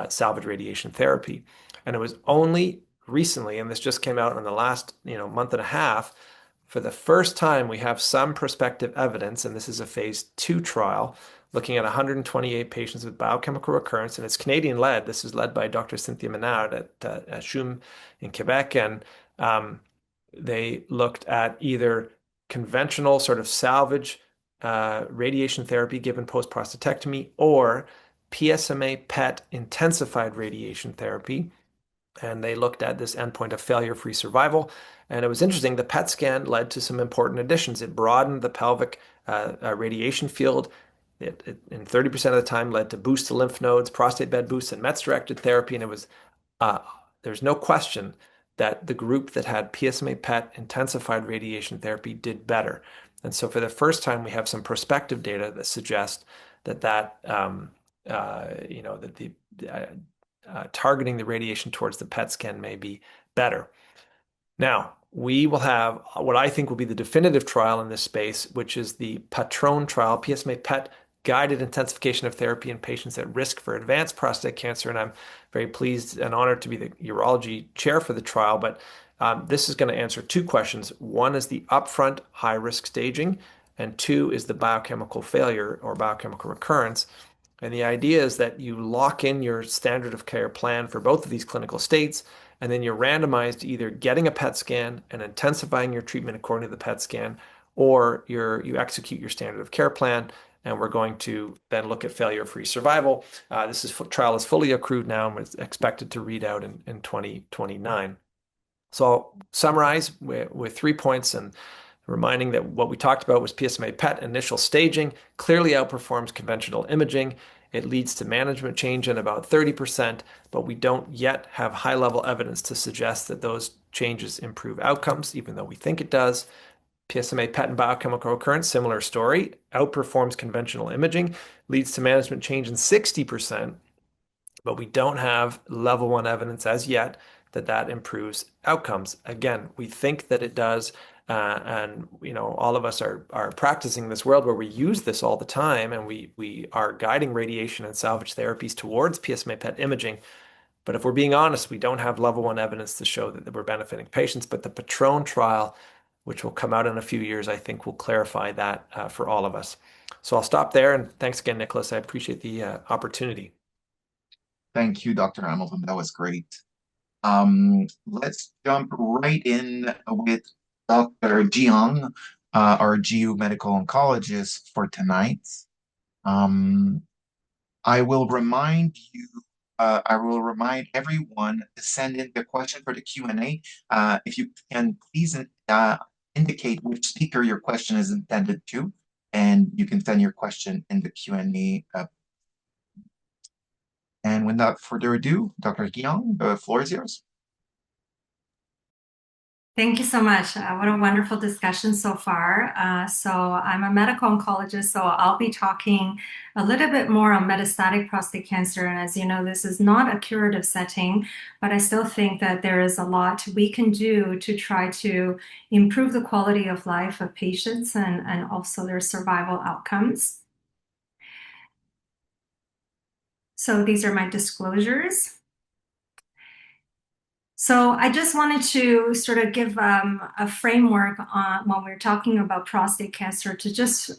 salvage radiation therapy. And it was only recently, and this just came out in the last month and a half, for the first time we have some prospective evidence, and this is a phase 2 trial looking at 128 patients with biochemical recurrence, and it's Canadian-led. This is led by Dr. Cynthia Menard at CHUM in Quebec, and they looked at either conventional sort of salvage radiation therapy given post-prostatectomy or PSMA PET intensified radiation therapy. And they looked at this endpoint of failure-free survival. And it was interesting, the PET scan led to some important additions. It broadened the pelvic radiation field. It in 30% of the time led to boost to lymph nodes, prostate bed boosts, and METs-directed therapy. And it was there's no question that the group that had PSMA PET intensified radiation therapy did better. And so for the first time, we have some prospective data that suggest that targeting the radiation towards the PET scan may be better. Now, we will have what I think will be the definitive trial in this space, which is the PATRON trial, PSMA PET guided intensification of therapy in patients at risk for advanced prostate cancer. And I'm very pleased and honored to be the urology chair for the trial. But this is going to answer 2 questions. One is the upfront high-risk staging, and 2 is the biochemical failure or biochemical recurrence. And the idea is that you lock in your standard of care plan for both of these clinical states, and then you're randomized to either getting a PET scan and intensifying your treatment according to the PET scan, or you execute your standard of care plan, and we're going to then look at failure-free survival. This trial is fully accrued now and is expected to read out in 2029. So I'll summarize with 3 points, and reminding that what we talked about was PSMA PET initial staging clearly outperforms conventional imaging. It leads to management change in about 30%, but we don't yet have high-level evidence to suggest that those changes improve outcomes, even though we think it does. PSMA PET and biochemical recurrence, similar story, outperforms conventional imaging, leads to management change in 60%, but we don't have level 1 evidence as yet that improves outcomes. Again, we think that it does, and all of us are practicing this world where we use this all the time, and we are guiding radiation and salvage therapies towards PSMA PET imaging. But if we're being honest, we don't have level 1 evidence to show that we're benefiting patients. But the PATRON trial, which will come out in a few years, I think will clarify that for all of us. So I'll stop there, and thanks again, Nicholas. I appreciate the opportunity. Thank you, Dr. Hamilton. That was great. Let's jump right in with Dr. Jiang, our GU medical oncologist for tonight. I will remind everyone to send in the question for the Q&A. If you can please indicate which speaker your question is intended to, and you can send your question in the Q&A. And without further ado, Dr. Jiang, the floor is yours. Thank you so much. What a wonderful discussion so far. So I'm a medical oncologist, so I'll be talking a little bit more on metastatic prostate cancer. And as you know, this is not a curative setting, but I still think that there is a lot we can do to try to improve the quality of life of patients and also their survival outcomes. So these are my disclosures. So I just wanted to sort of give a framework on when we're talking about prostate cancer to just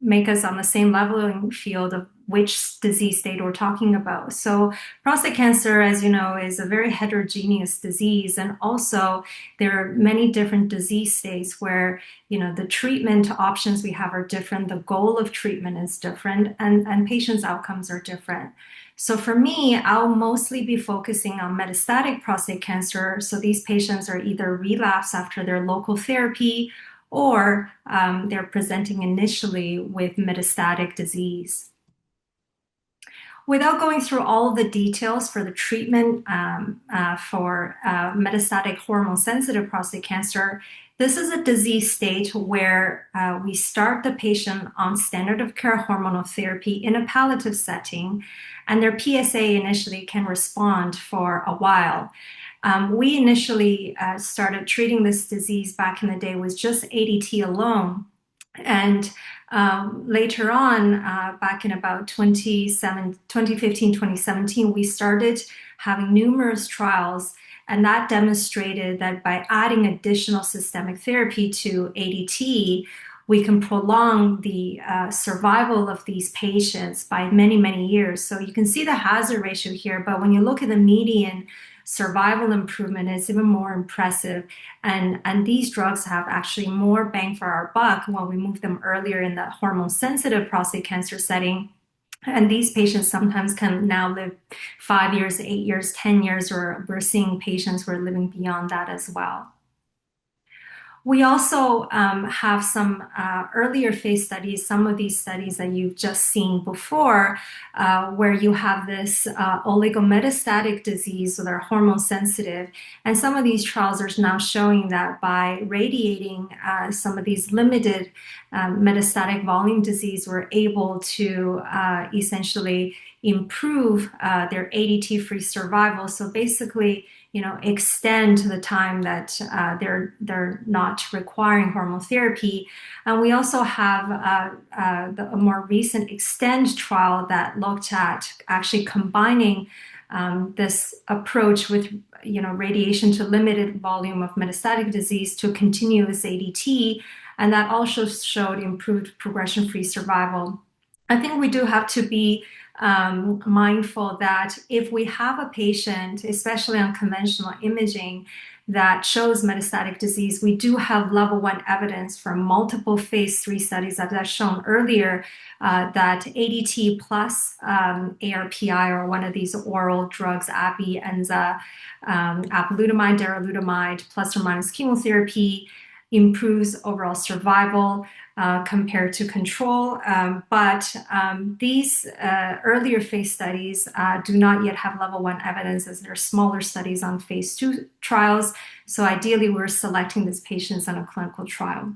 make us on the same leveling field of which disease state we're talking about. So prostate cancer, as you know, is a very heterogeneous disease, and also there are many different disease states where the treatment options we have are different, the goal of treatment is different, and patients' outcomes are different. So for me, I'll mostly be focusing on metastatic prostate cancer. So these patients are either relapse after their local therapy or they're presenting initially with metastatic disease. Without going through all of the details for the treatment for metastatic hormone-sensitive prostate cancer, this is a disease state where we start the patient on standard of care hormonal therapy in a palliative setting, and their PSA initially can respond for a while. We initially started treating this disease back in the day with just ADT alone. And later on, back in about 2015, 2017, we started having numerous trials, and that demonstrated that by adding additional systemic therapy to ADT, we can prolong the survival of these patients by many, many years. So you can see the hazard ratio here, but when you look at the median survival improvement, it's even more impressive. And these drugs have actually more bang for our buck when we move them earlier in the hormone-sensitive prostate cancer setting. And these patients sometimes can now live 5 years, 8 years, 10 years, or we're seeing patients who are living beyond that as well. We also have some earlier phase studies, some of these studies that you've just seen before, where you have this oligometastatic disease, so they're hormone sensitive. And some of these trials are now showing that by radiating some of these limited metastatic volume disease, we're able to essentially improve their ADT-free survival. So basically, extend the time that they're not requiring hormone therapy. And we also have a more recent Extend trial that looked at actually combining this approach with radiation to limited volume of metastatic disease to continuous ADT, and that also showed improved progression-free survival. I think we do have to be mindful that if we have a patient, especially on conventional imaging, that shows metastatic disease, we do have level 1 evidence from multiple phase 3 studies that I've shown earlier that ADT plus ARPI, or one of these oral drugs, ABI, enza, apalutamide, darolutamide, plus or minus chemotherapy, improves overall survival compared to control. But these earlier phase studies do not yet have level 1 evidence, as they're smaller studies on phase 2 trials. So ideally, we're selecting these patients on a clinical trial.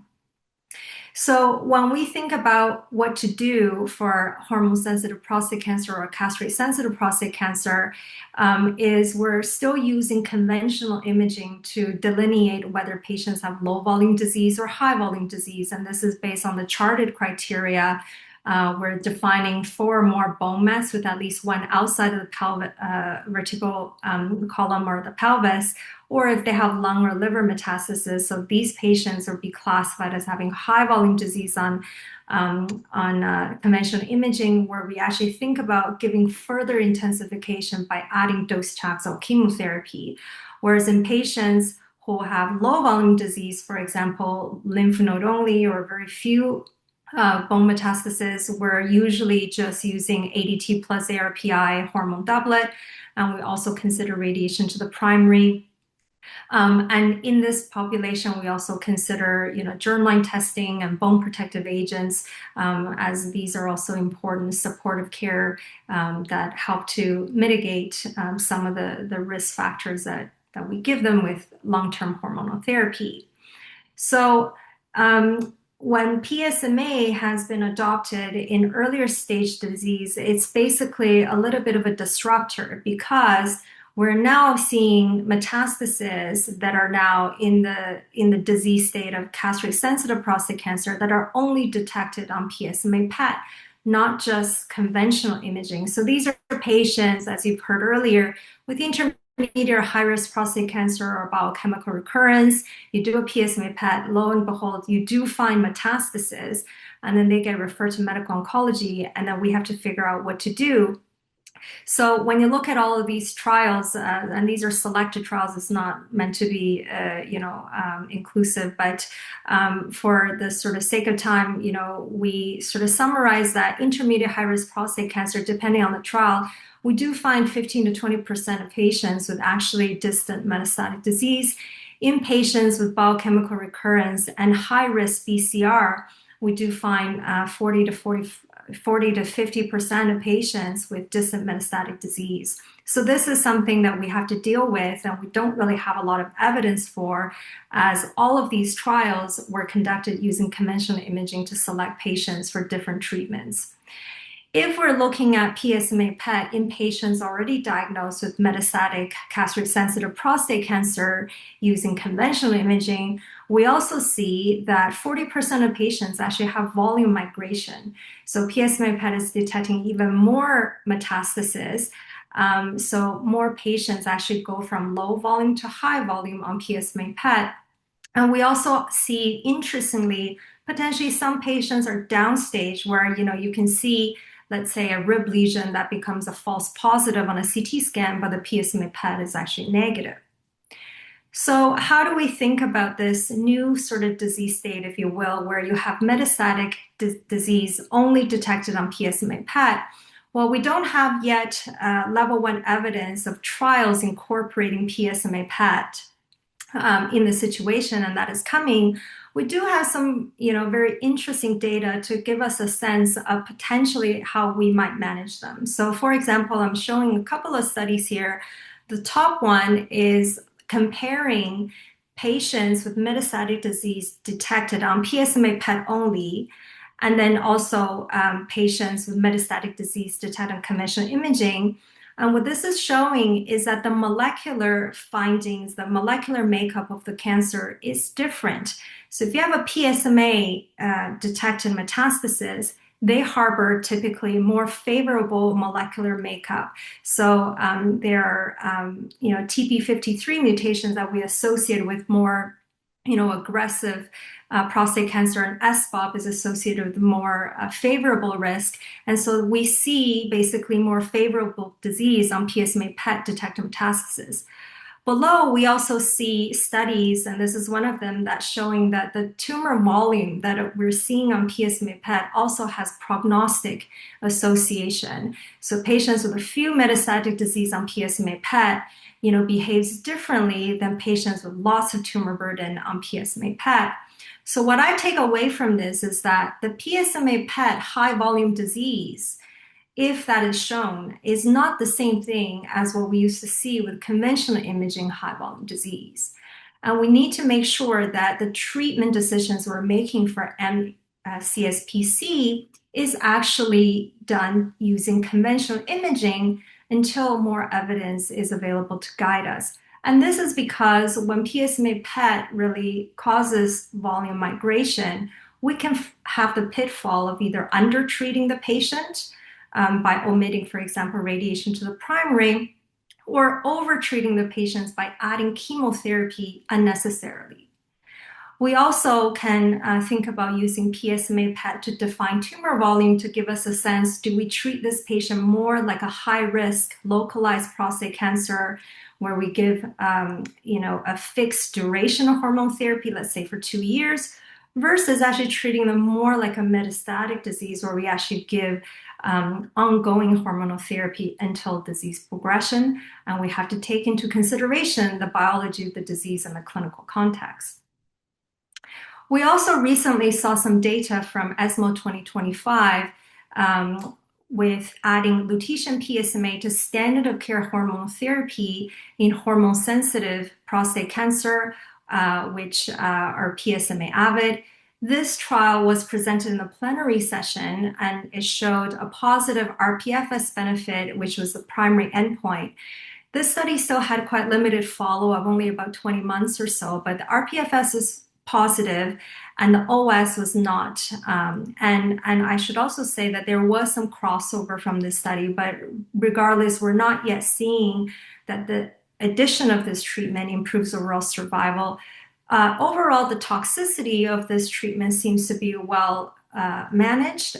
So when we think about what to do for hormone-sensitive prostate cancer or castrate-sensitive prostate cancer, is we're still using conventional imaging to delineate whether patients have low-volume disease or high-volume disease. And this is based on the charted criteria. We're defining 4 or more bone mets with at least 1 outside of the vertebral column or the pelvis, or if they have lung or liver metastasis. So these patients will be classified as having high volume disease on conventional imaging, where we actually think about giving further intensification by adding docetaxel chemotherapy. Whereas in patients who have low volume disease, for example, lymph node only or very few bone metastasis, we're usually just using ADT plus ARPI hormone doublet, and we also consider radiation to the primary. And in this population, we also consider, germline testing and bone protective agents, as these are also important supportive care that help to mitigate some of the risk factors that we give them with long-term hormonal therapy. So when PSMA has been adopted in earlier stage disease, it's basically a little bit of a disruptor, because we're now seeing metastases that are now in the disease state of castrate-sensitive prostate cancer that are only detected on PSMA PET, not just conventional imaging. So these are patients, as you've heard earlier, with intermittent intermediate or high-risk prostate cancer or biochemical recurrence, you do a PSMA PET, lo and behold, you do find metastasis, and then they get referred to medical oncology, and then we have to figure out what to do. So when you look at all of these trials, and these are selected trials, it's not meant to be, inclusive, but for the sort of sake of time, we sort of summarize that intermediate high-risk prostate cancer, depending on the trial, we do find 15 to 20% of patients with actually distant metastatic disease. In patients with biochemical recurrence and high-risk BCR, we do find 40 to 50% of patients with distant metastatic disease. So this is something that we have to deal with, and we don't really have a lot of evidence for, as all of these trials were conducted using conventional imaging to select patients for different treatments. If we're looking at PSMA PET in patients already diagnosed with metastatic castrate-sensitive prostate cancer using conventional imaging, we also see that 40% of patients actually have volume migration. So PSMA PET is detecting even more metastasis. So more patients actually go from low volume to high volume on PSMA PET. And we also see, interestingly, potentially some patients are downstage where, you can see, let's say, a rib lesion that becomes a false positive on a CT scan, but the PSMA PET is actually negative. So how do we think about this new sort of disease state, if you will, where you have metastatic disease only detected on PSMA PET? Well, we don't have yet level 1 evidence of trials incorporating PSMA PET in the situation, and that is coming. We do have some, very interesting data to give us a sense of potentially how we might manage them. So, for example, I'm showing a couple of studies here. The top one is comparing patients with metastatic disease detected on PSMA PET only, and then also patients with metastatic disease detected on conventional imaging. And what this is showing is that the molecular findings, the molecular makeup of the cancer is different. So if you have a PSMA detected metastasis, they harbor typically more favorable molecular makeup. So there are, TP53 mutations that we associate with more, aggressive prostate cancer, and SBOP is associated with more favorable risk. And so we see basically more favorable disease on PSMA PET detected metastasis. Below, we also see studies, and this is one of them, that's showing that the tumor volume that we're seeing on PSMA PET also has prognostic association. So patients with a few metastatic disease on PSMA PET, behaves differently than patients with lots of tumor burden on PSMA PET. So what I take away from this is that the PSMA PET high volume disease, if that is shown, is not the same thing as what we used to see with conventional imaging high volume disease. And we need to make sure that the treatment decisions we're making for CSPC is actually done using conventional imaging until more evidence is available to guide us. And this is because when PSMA PET really causes volume migration, we can have the pitfall of either undertreating the patient by omitting, for example, radiation to the primary, or overtreating the patients by adding chemotherapy unnecessarily. We also can think about using PSMA PET to define tumor volume to give us a sense, do we treat this patient more like a high-risk localized prostate cancer where we give a fixed duration of hormone therapy, let's say for 2 years, versus actually treating them more like a metastatic disease where we actually give ongoing hormonal therapy until disease progression. And we have to take into consideration the biology of the disease and the clinical context. We also recently saw some data from ESMO 2025 with adding lutetium PSMA to standard of care hormonal therapy in hormone-sensitive prostate cancer, which are PSMA avid. This trial was presented in the plenary session, and it showed a positive rPFS benefit, which was the primary endpoint. This study still had quite limited follow-up, only about 20 months or so, but the rPFS is positive and the OS was not. And I should also say that there was some crossover from this study, but regardless, we're not yet seeing that the addition of this treatment improves overall survival. Overall, the toxicity of this treatment seems to be well managed,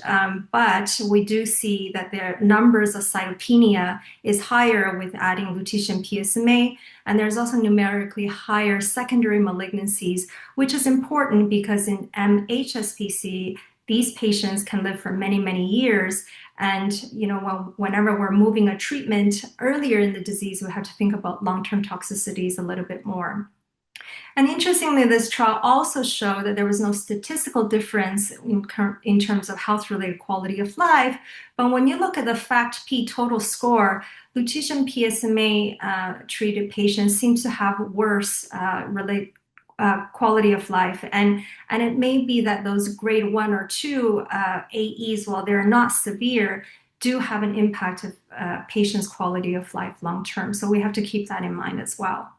but we do see that their numbers of cytopenia is higher with adding lutetium PSMA, and there's also numerically higher secondary malignancies, which is important because in MHSPC, these patients can live for many, many years. And whenever we're moving a treatment earlier in the disease, we have to think about long-term toxicities a little bit more. And interestingly, this trial also showed that there was no statistical difference in terms of health-related quality of life. But when you look at the FACT-P total score, lutetium PSMA treated patients seem to have worse quality of life. And it may be that those grade 1 or 2 AEs, while they're not severe, do have an impact of patients' quality of life long-term. So we have to keep that in mind as well.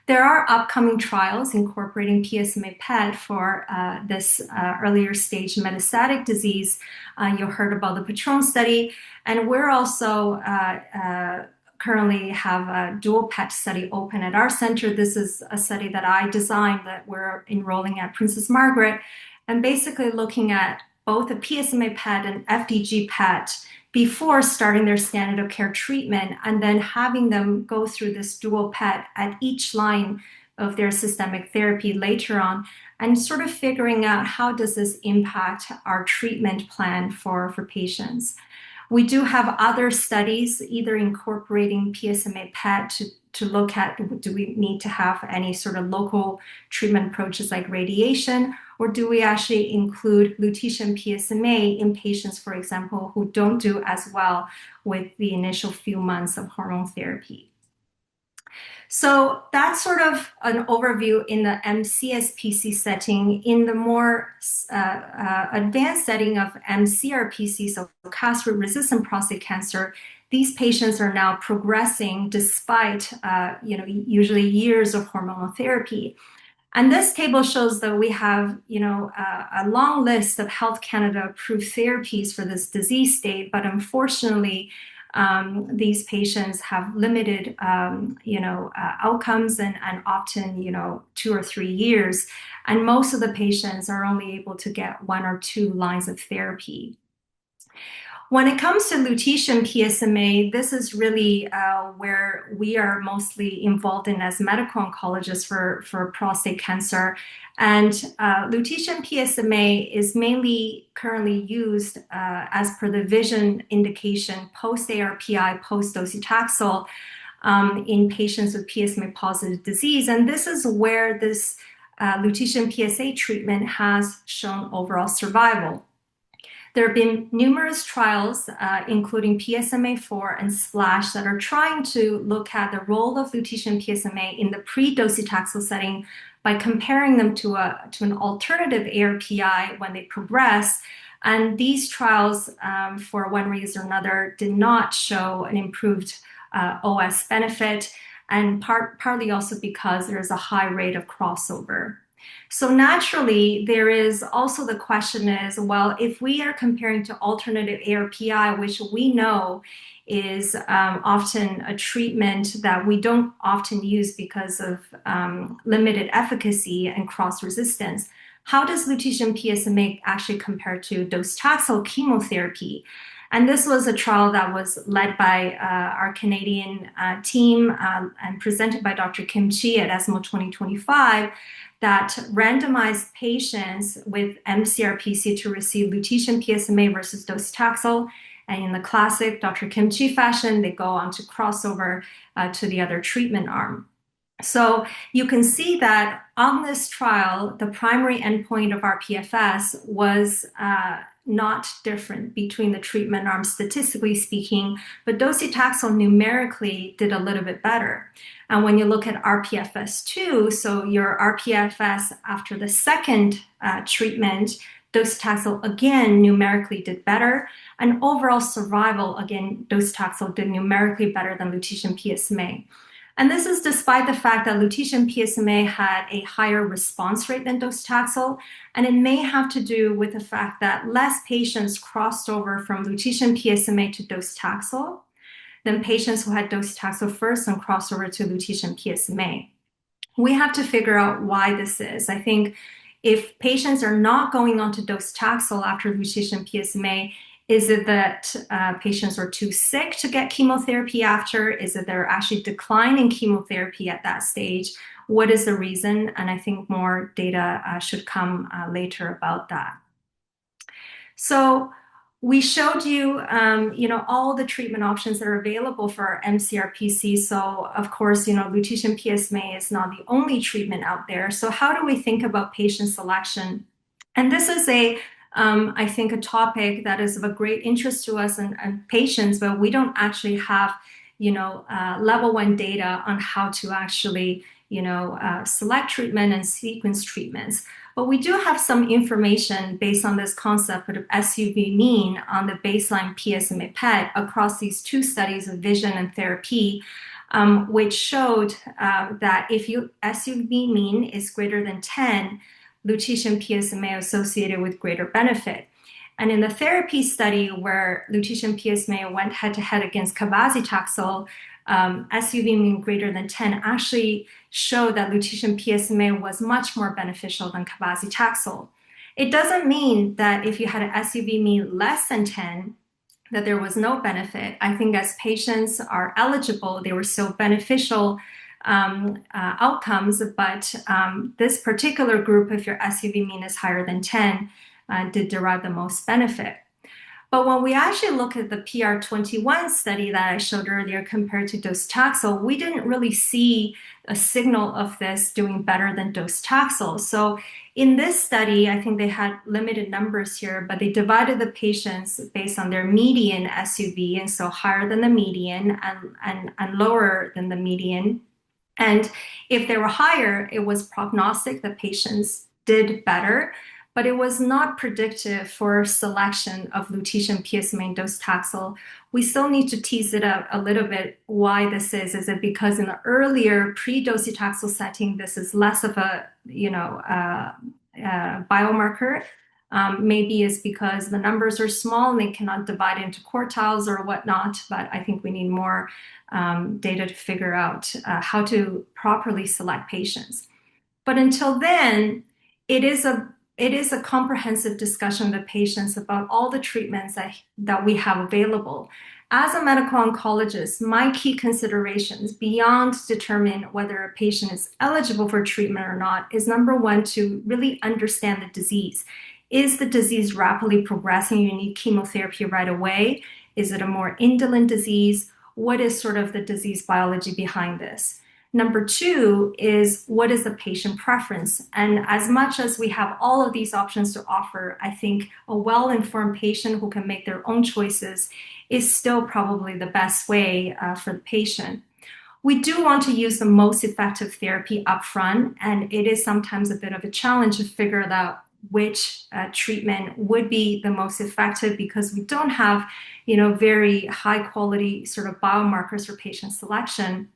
There are upcoming trials incorporating PSMA PET for this earlier stage metastatic disease. You heard about the Patron study, and we're also currently have a dual PET study open at our center. This is a study that I designed that we're enrolling at Princess Margaret, and basically looking at both the PSMA PET and FDG PET before starting their standard of care treatment, and then having them go through this dual PET at each line of their systemic therapy later on, and sort of figuring out how does this impact our treatment plan for patients. We do have other studies either incorporating PSMA PET to look at, do we need to have any sort of local treatment approaches like radiation, or do we actually include lutetium PSMA in patients, for example, who don't do as well with the initial few months of hormone therapy? So that's sort of an overview in the MCSPC setting. In the more advanced setting of MCRPC, so castrate-resistant prostate cancer, these patients are now progressing despite usually years of hormonal therapy. And this table shows that we have, a long list of Health Canada approved therapies for this disease state, but unfortunately, these patients have limited, outcomes and often, 2 or 3 years. And most of the patients are only able to get 1 or 2 lines of therapy. When it comes to lutetium PSMA, this is really where we are mostly involved in as medical oncologists for prostate cancer. And lutetium PSMA is mainly currently used as per the VISION indication post-ARPI, post-docetaxel in patients with PSMA-positive disease. And this is where this lutetium PSA treatment has shown overall survival. There have been numerous trials, including PSMA-4 and SPLASH, that are trying to look at the role of lutetium PSMA in the pre-docetaxel setting by comparing them to an alternative ARPI when they progress. And these trials, for one reason or another, did not show an improved OS benefit, and partly also because there's a high rate of crossover. So naturally, there is also the question is, well, if we are comparing to alternative ARPI, which we know is often a treatment that we don't often use because of limited efficacy and cross resistance, how does lutetium PSMA actually compare to docetaxel chemotherapy? And this was a trial that was led by our Canadian team and presented by Dr. Kim Chi at ESMO 2025, that randomized patients with MCRPC to receive lutetium PSMA versus docetaxel. And in the classic Dr. Kim Chi fashion, they go on to crossover to the other treatment arm. So you can see that on this trial, the primary endpoint of rPFS was not different between the treatment arms, statistically speaking, but docetaxel numerically did a little bit better. And when you look at rPFS2, so your rPFS after the second treatment, docetaxel again numerically did better. And overall survival, again, docetaxel did numerically better than lutetium PSMA. And this is despite the fact that lutetium PSMA had a higher response rate than docetaxel. And it may have to do with the fact that less patients crossed over from lutetium PSMA to docetaxel. than patients who had docetaxel first and crossed over to lutetium PSMA. We have to figure out why this is. I think if patients are not going on to docetaxel after lutetium PSMA, is it that patients are too sick to get chemotherapy after? Is it they're actually declining chemotherapy at that stage? What is the reason? And I think more data should come later about that. So we showed you, all the treatment options that are available for mCRPC. So of course, lutetium PSMA is not the only treatment out there. So how do we think about patient selection? And this is I think, a topic that is of a great interest to us and patients, but we don't actually have, level 1 data on how to actually, select treatment and sequence treatments. But we do have some information based on this concept of SUV mean on the baseline PSMA PET across these 2 studies of vision and therapy, which showed that if SUV mean is greater than 10, lutetium PSMA associated with greater benefit. And in the therapy study where lutetium PSMA went head-to-head against cabazitaxel, SUV mean greater than 10 actually showed that lutetium PSMA was much more beneficial than cabazitaxel. It doesn't mean that if you had an SUV mean less than 10, that there was no benefit. I think as patients are eligible, they were still beneficial outcomes, but this particular group, if your SUV mean is higher than 10, did derive the most benefit. But when we actually look at the PR21 study that I showed earlier compared to docetaxel, we didn't really see a signal of this doing better than docetaxel. So in this study, I think they had limited numbers here, but they divided the patients based on their median SUV, and so higher than the median and lower than the median. And if they were higher, it was prognostic that patients did better, but it was not predictive for selection of lutetium PSMA and docetaxel. We still need to tease it out a little bit why this is. Is it because in the earlier pre-docetaxel setting, this is less of a biomarker? Maybe it's because the numbers are small and they cannot divide into quartiles or whatnot, but I think we need more data to figure out how to properly select patients. But until then, it is a comprehensive discussion with the patients about all the treatments that we have available. As a medical oncologist, my key considerations beyond determine whether a patient is eligible for treatment or not is number 1, to really understand the disease. Is the disease rapidly progressing? You need chemotherapy right away? Is it a more indolent disease? What is sort of the disease biology behind this? Number 2 is, what is the patient preference? And as much as we have all of these options to offer, I think a well-informed patient who can make their own choices is still probably the best way for the patient. We do want to use the most effective therapy upfront, and it is sometimes a bit of a challenge to figure out which treatment would be the most effective, because we don't have, very high quality sort of biomarkers for patient selection.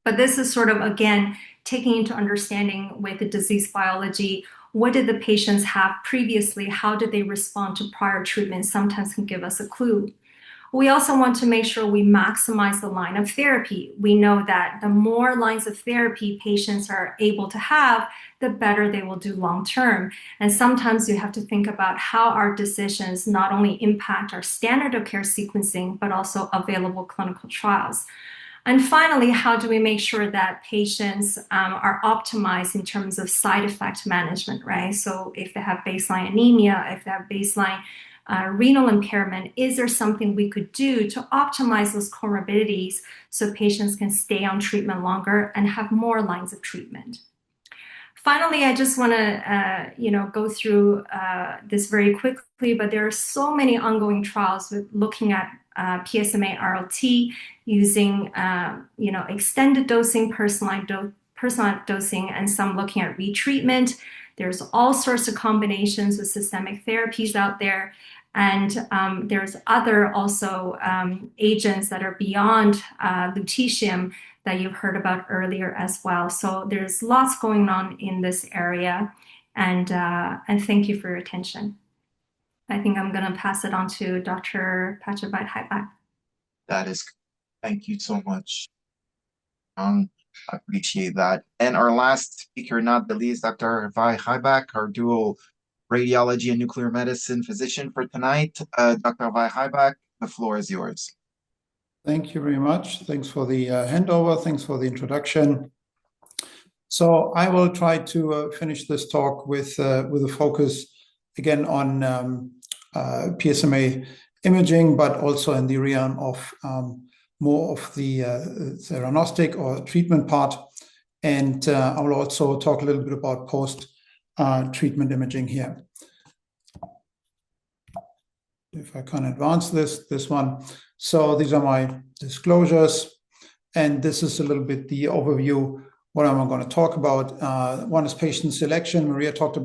But this is sort of, again, taking into understanding with the disease biology, what did the patients have previously? How did they respond to prior treatment? Sometimes can give us a clue. We also want to make sure we maximize the line of therapy. We know that the more lines of therapy patients are able to have, the better they will do long term. And sometimes you have to think about how our decisions not only impact our standard of care sequencing, but also available clinical trials. And finally, how do we make sure that patients are optimized in terms of side effect management, right? So if they have baseline anemia, if they have baseline renal impairment, is there something we could do to optimize those comorbidities so patients can stay on treatment longer and have more lines of treatment? Finally, I just want to go through this very quickly, but there are so many ongoing trials with looking at PSMA RLT using extended dosing, personalized dosing, and some looking at retreatment. There's all sorts of combinations with systemic therapies out there. And there's other also agents that are beyond lutetium that you've heard about earlier as well. So there's lots going on in this area. And thank you for your attention. I think I'm going to pass it on to Dr. Pachabite-Haibak. That is Thank you so much. I appreciate that. And our last speaker, not the least, Dr. Vi Heibach, our dual radiology and nuclear medicine physician for tonight. Dr. Vi Heibach, the floor is yours. Thank you very much. Thanks for the handover. Thanks for the introduction. So I will try to finish this talk with a focus again on PSMA imaging, but also in the realm of more of the theranostic or treatment part. And I will also talk a little bit about post-treatment imaging here. If I can advance this one. So these are my disclosures. And this is a little bit the overview, what I'm going to talk about. One is patient selection. Maria talked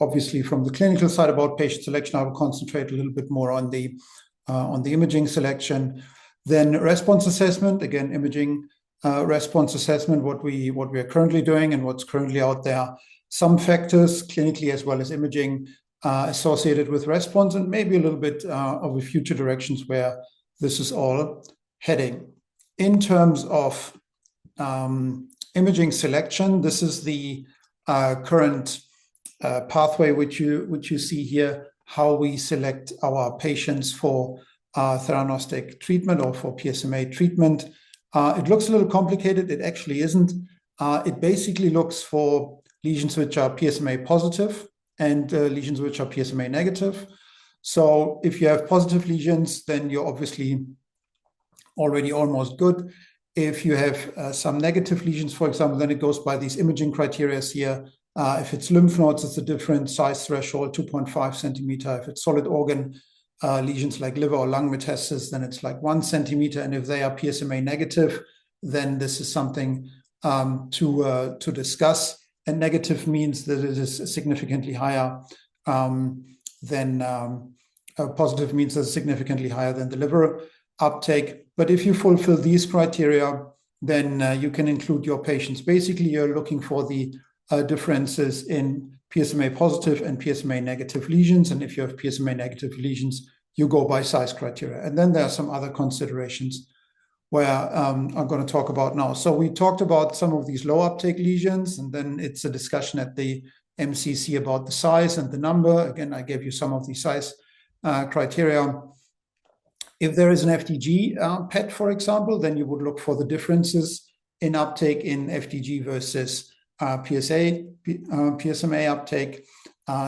obviously from the clinical side about patient selection. I will concentrate a little bit more on the imaging selection. Then response assessment, again, imaging response assessment, what we are currently doing and what's currently out there. Some factors, clinically as well as imaging, associated with response, and maybe a little bit of the future directions where this is all heading. In terms of imaging selection, this is the current pathway which you see here, how we select our patients for theranostic treatment or for PSMA treatment. It looks a little complicated. It actually isn't. It basically looks for lesions which are PSMA positive and lesions which are PSMA negative. So if you have positive lesions, then you're obviously already almost good. If you have some negative lesions, for example, then it goes by these imaging criteria here. If it's lymph nodes, it's a different size threshold, 2.5 centimeter. If it's solid organ lesions like liver or lung metastasis, then it's like 1 centimeter. And if they are PSMA negative, then this is something to discuss. And negative means that it is significantly higher than positive means that it's significantly higher than the liver uptake. But if you fulfill these criteria, then you can include your patients. Basically, you're looking for the differences in PSMA positive and PSMA negative lesions. And if you have PSMA negative lesions, you go by size criteria. And then there are some other considerations where I'm going to talk about now. So we talked about some of these low uptake lesions, and then it's a discussion at the MCC about the size and the number. Again, I gave you some of the size criteria. If there is an FDG PET, for example, then you would look for the differences in uptake in FDG versus PSMA uptake.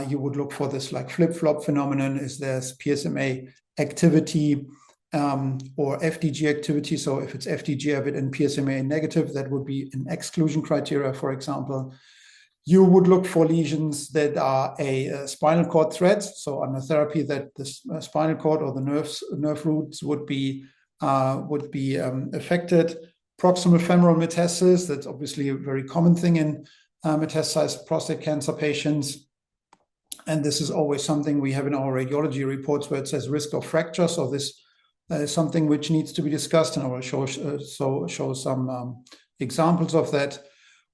You would look for this like flip-flop phenomenon. Is there PSMA activity or FDG activity? So if it's FDG and PSMA negative, that would be an exclusion criteria, for example. You would look for lesions that are a spinal cord threat. So under therapy, that the spinal cord or the nerve roots would be affected. Proximal femoral metastasis, that's obviously a very common thing in metastasized prostate cancer patients. And this is always something we have in our radiology reports where it says risk of fracture. So this is something which needs to be discussed, and I will show some examples of that.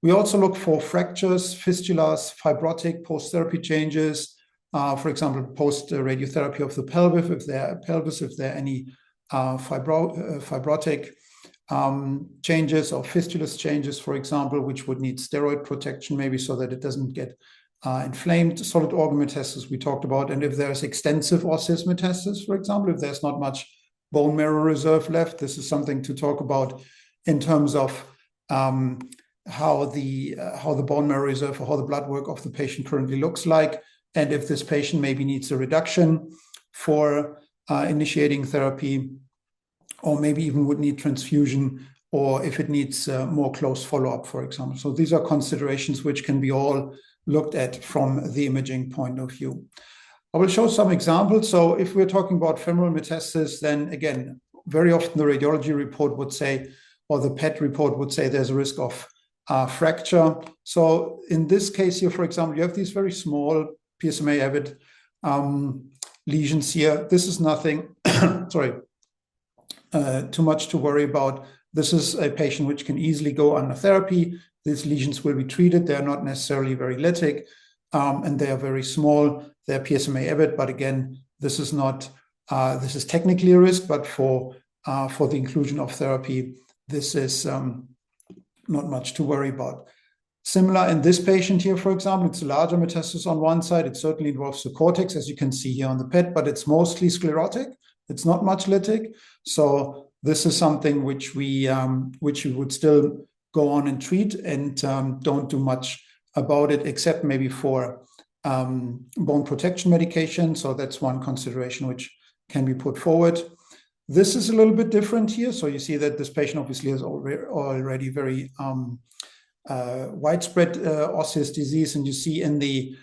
We also look for fractures, fistulas, fibrotic post-therapy changes, for example, post-radiotherapy of the pelvis, if there are any fibrotic changes or fistulous changes, for example, which would need steroid protection maybe so that it doesn't get inflamed. Solid organ metastasis we talked about, and if there's extensive osseous metastasis, for example, if there's not much bone marrow reserve left, this is something to talk about in terms of how the bone marrow reserve or how the blood work of the patient currently looks like, and if this patient maybe needs a reduction for initiating therapy, or maybe even would need transfusion, or if it needs more close follow-up, for example. So these are considerations which can be all looked at from the imaging point of view. I will show some examples. So if we're talking about femoral metastasis, then again, very often the radiology report would say, or the PET report would say there's a risk of fracture. So in this case here, for example, you have these very small PSMA avid lesions here. This is nothing, too much to worry about. This is a patient which can easily go under therapy. These lesions will be treated. They're not necessarily very lytic, and they are very small. They're PSMA avid, but again, this is not, this is technically a risk, but for for the inclusion of therapy, this is not much to worry about. Similar in this patient here, for example, it's a larger metastasis on one side. It certainly involves the cortex, as you can see here on the PET, but it's mostly sclerotic. It's not much lytic. So this is something which we would still go on and treat, and don't do much about it, except maybe for bone protection medication. So that's one consideration which can be put forward. This is a little bit different here. So you see that this patient obviously has already very widespread osseous disease, and you see in the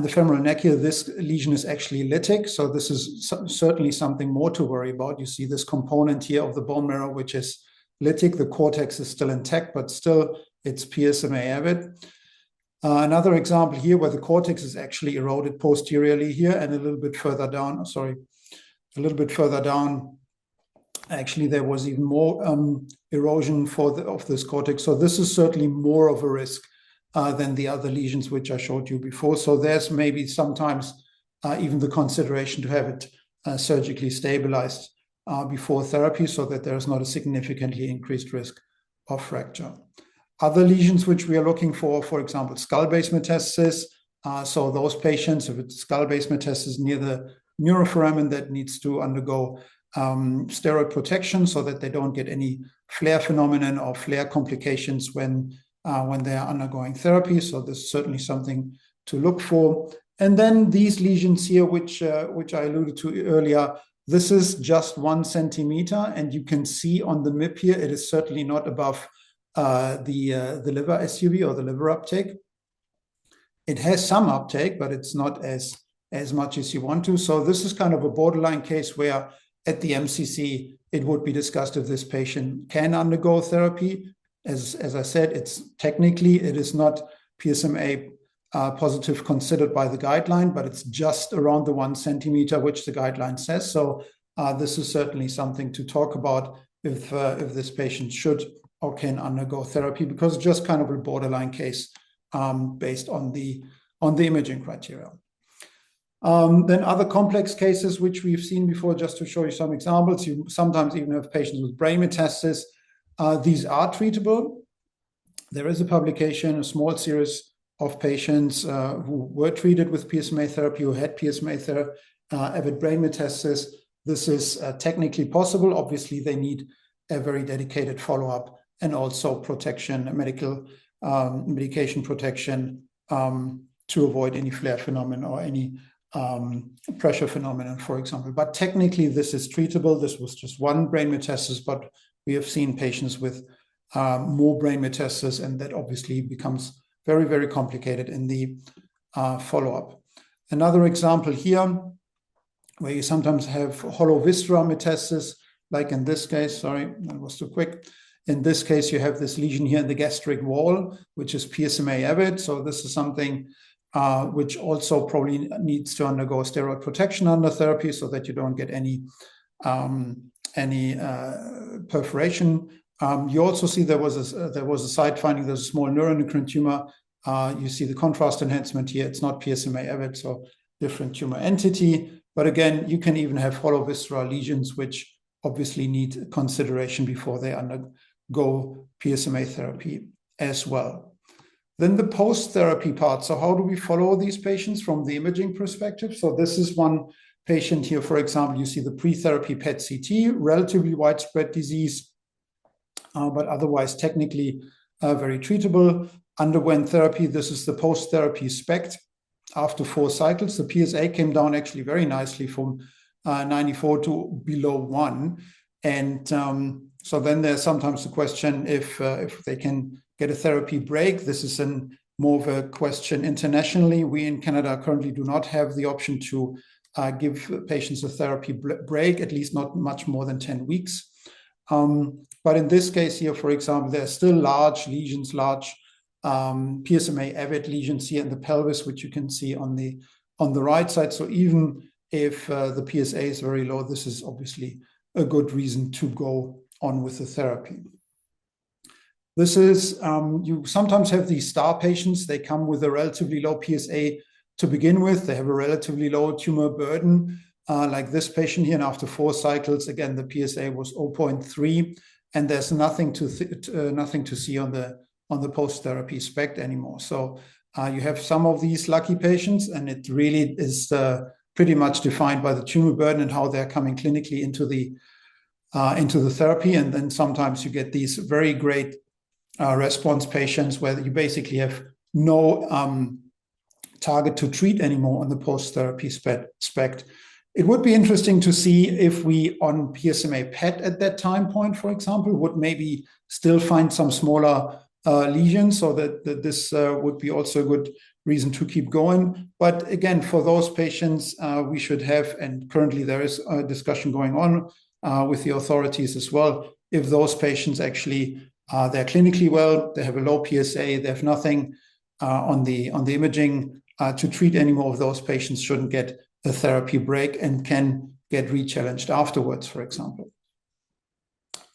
femoral neck here, this lesion is actually lytic. So this is certainly something more to worry about. You see this component here of the bone marrow, which is lytic. The cortex is still intact, but still it's PSMA avid. Another example here where the cortex is actually eroded posteriorly here, and a little bit further down, actually there was even more erosion of this cortex. So this is certainly more of a risk than the other lesions which I showed you before. So there's maybe sometimes even the consideration to have it surgically stabilized before therapy, so that there's not a significantly increased risk of fracture. Other lesions which we are looking for example, skull-based metastasis. So those patients, if it's skull-based metastasis near the neuroforamen, that needs to undergo steroid protection so that they don't get any flare phenomenon or flare complications when they are undergoing therapy. So this is certainly something to look for. And then these lesions here, which I alluded to earlier, this is just 1 centimeter, and you can see on the MIP here, it is certainly not above the liver SUV or the liver uptake. It has some uptake, but it's not as much as you want to. So this is kind of a borderline case where at the MCC, it would be discussed if this patient can undergo therapy. As I said, it is not PSMA positive considered by the guideline, but it's just around the 1 centimeter, which the guideline says. So this is certainly something to talk about if this patient should or can undergo therapy, because it's just kind of a borderline case based on the imaging criteria. Then other complex cases which we've seen before, just to show you some examples, you sometimes even have patients with brain metastasis. These are treatable. There is a publication, a small series of patients who were treated with PSMA therapy, who had PSMA therapy, avid brain metastasis. This is technically possible. Obviously, they need a very dedicated follow-up and also protection, medical medication protection to avoid any flare phenomenon or any pressure phenomenon, for example. But technically, this is treatable. This was just one brain metastasis, but we have seen patients with more brain metastasis, and that obviously becomes very, very complicated in the follow-up. Another example here, where you sometimes have hollow viscera metastasis, like in this case, sorry, that was too quick. In this case, you have this lesion here in the gastric wall, which is PSMA avid. So this is something which also probably needs to undergo steroid protection under therapy so that you don't get any perforation. You also see there was a side finding. There's a small neuroendocrine tumor. You see the contrast enhancement here. It's not PSMA avid, so different tumor entity. But again, you can even have hollow visceral lesions, which obviously need consideration before they undergo PSMA therapy as well. Then the post-therapy part. So how do we follow these patients from the imaging perspective? So this is one patient here, for example. You see the pre-therapy PET-CT, relatively widespread disease, but otherwise technically very treatable. Underwent therapy. This is the post-therapy SPECT. After 4 cycles, the PSA came down actually very nicely from 94 to below 1. And so then there's sometimes the question if they can get a therapy break. This is more of a question internationally. We in Canada currently do not have the option to give patients a therapy break, at least not much more than 10 weeks. But in this case here, for example, there are still large lesions, large PSMA avid lesions here in the pelvis, which you can see on the right side. So even if the PSA is very low, this is obviously a good reason to go on with the therapy. This is, you sometimes have these star patients. They come with a relatively low PSA to begin with. They have a relatively low tumor burden. like this patient here, and after 4 cycles, again, the PSA was 0.3, and there's nothing to see on the post-therapy SPECT anymore. So you have some of these lucky patients, and it really is pretty much defined by the tumor burden and how they're coming clinically into the therapy. And then sometimes you get these very great response patients where you basically have no target to treat anymore on the post-therapy SPECT. It would be interesting to see if we, on PSMA PET at that time point, for example, would maybe still find some smaller lesions, so that this would be also a good reason to keep going. But again, for those patients, we should have, and currently there is a discussion going on with the authorities as well, if those patients actually, they're clinically well, they have a low PSA, they have nothing on the imaging to treat any more of those patients, shouldn't get a therapy break and can get re-challenged afterwards, for example.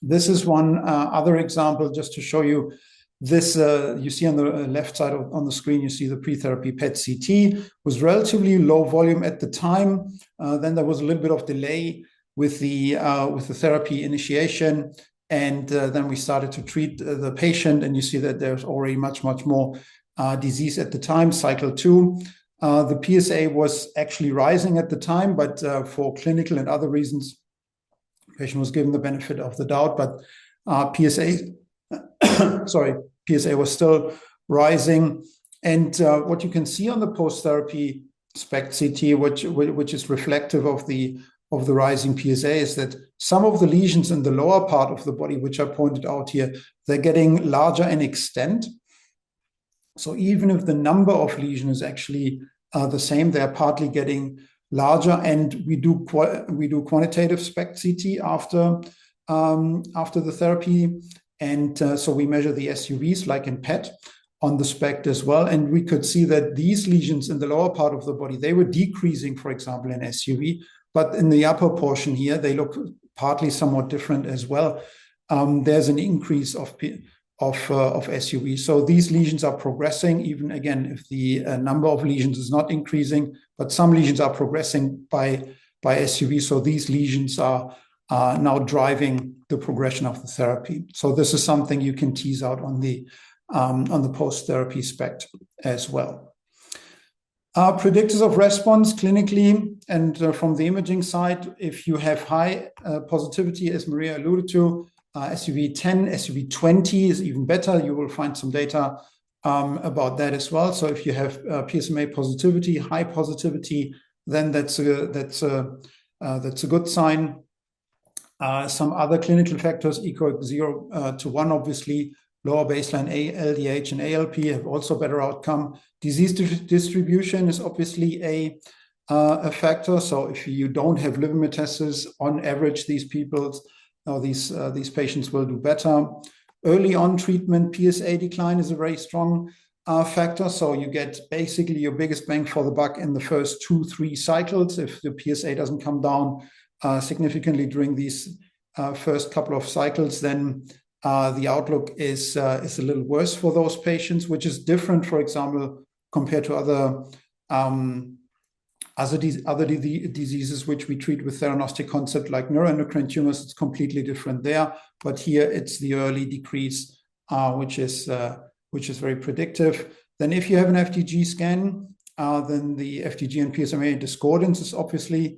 This is one other example just to show you this. You see on the left side on the screen, you see the pre-therapy PET CT was relatively low volume at the time. Then there was a little bit of delay with the therapy initiation, and then we started to treat the patient, and you see that there's already much more disease at the time, cycle 2. The PSA was actually rising at the time, but for clinical and other reasons, the patient was given the benefit of the doubt, but PSA was still rising. And what you can see on the post-therapy SPECT CT, which is reflective of the rising PSA, is that some of the lesions in the lower part of the body, which are pointed out here, they're getting larger in extent. So even if the number of lesions is actually the same, they're partly getting larger. And we do quantitative SPECT CT after the therapy, and so we measure the SUVs like in PET on the SPECT as well. And we could see that these lesions in the lower part of the body, they were decreasing, for example, in SUV, but in the upper portion here, they look partly somewhat different as well. There's an increase of SUV. So these lesions are progressing, even again, if the number of lesions is not increasing, but some lesions are progressing by SUV. So these lesions are now driving the progression of the therapy. So this is something you can tease out on the post-therapy SPECT as well. Predictors of response clinically and from the imaging side, if you have high positivity, as Maria alluded to, SUV 10, SUV 20 is even better. You will find some data about that as well. So if you have PSMA positivity, high positivity, then that's a good sign. Some other clinical factors, ECOG 0 to 1, obviously, lower baseline LDH and ALP have also better outcome. Disease distribution is obviously a factor. So if you don't have liver metastasis, on average, these patients will do better. Early on treatment, PSA decline is a very strong factor. So you get basically your biggest bang for the buck in the first 2-3 cycles. If the PSA doesn't come down significantly during these first couple of cycles, then the outlook is a little worse for those patients, which is different, for example, compared to other diseases which we treat with theranostic concept like neuroendocrine tumors. It's completely different there, but here it's the early decrease, which is very predictive. Then if you have an FDG scan, then the FDG and PSMA discordance is obviously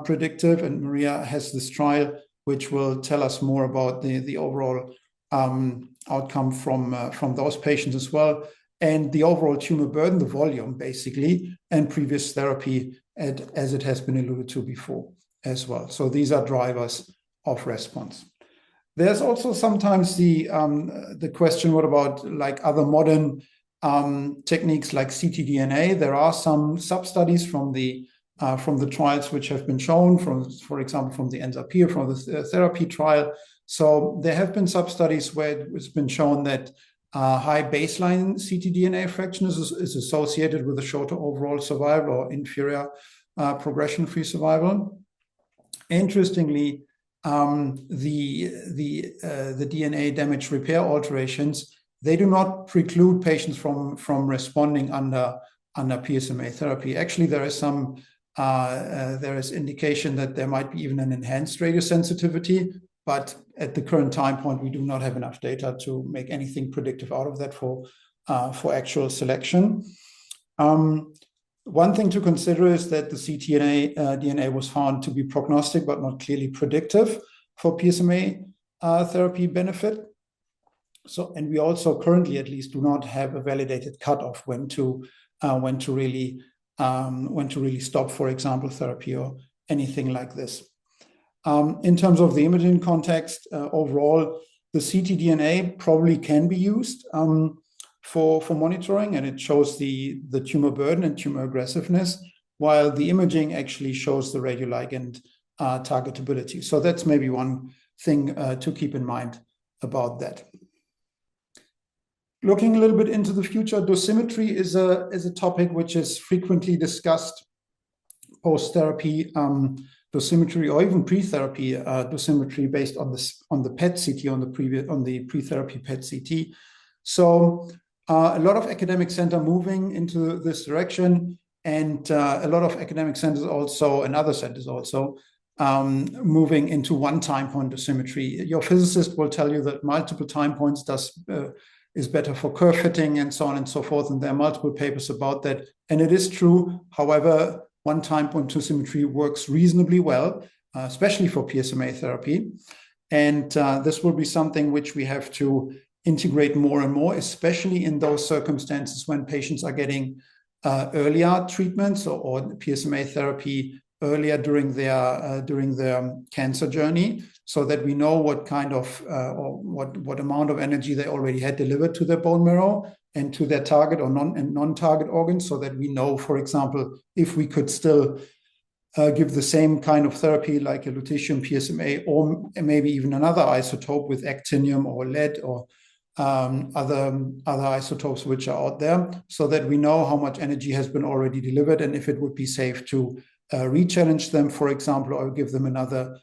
predictive, and Maria has this trial which will tell us more about the overall outcome from those patients as well, and the overall tumor burden, the volume basically, and previous therapy, as it has been alluded to before as well. So these are drivers of response. There's also sometimes the question, what about like other modern techniques like ctDNA? There are some sub-studies from the trials which have been shown, for example, from the ENSAPIR, from the therapy trial. So there have been sub-studies where it's been shown that high baseline ctDNA fraction is associated with a shorter overall survival or inferior progression-free survival. Interestingly, the DNA damage repair alterations, they do not preclude patients from responding under PSMA therapy. Actually, there is some There is indication that there might be even an enhanced radiosensitivity, but at the current time point, we do not have enough data to make anything predictive out of that for actual selection. One thing to consider is that the ctDNA was found to be prognostic, but not clearly predictive for PSMA therapy benefit. So, and we also currently, at least, do not have a validated cutoff when to really stop, for example, therapy or anything like this. In terms of the imaging context, overall, the ctDNA probably can be used for monitoring, and it shows the tumor burden and tumor aggressiveness, while the imaging actually shows the radioligand targetability. So that's maybe one thing to keep in mind about that. Looking a little bit into the future, dosimetry is a topic which is frequently discussed post-therapy dosimetry, or even pre-therapy dosimetry based on the PET CT, on the pre-therapy PET CT. So a lot of academic centers moving into this direction, and a lot of academic centers also, and other centers also, moving into one time point dosimetry. Your physicist will tell you that multiple time points is better for curve fitting and so on and so forth, and there are multiple papers about that, and it is true. However, one time point dosimetry works reasonably well, especially for PSMA therapy, and this will be something which we have to integrate more and more, especially in those circumstances when patients are getting earlier treatments or PSMA therapy earlier during their cancer journey, so that we know what kind of or what amount of energy they already had delivered to their bone marrow and to their target or non-target organs, so that we know, for example, if we could still give the same kind of therapy like a lutetium PSMA, or maybe even another isotope with actinium or lead or other isotopes which are out there, so that we know how much energy has been already delivered and if it would be safe to re-challenge them, for example, or give them another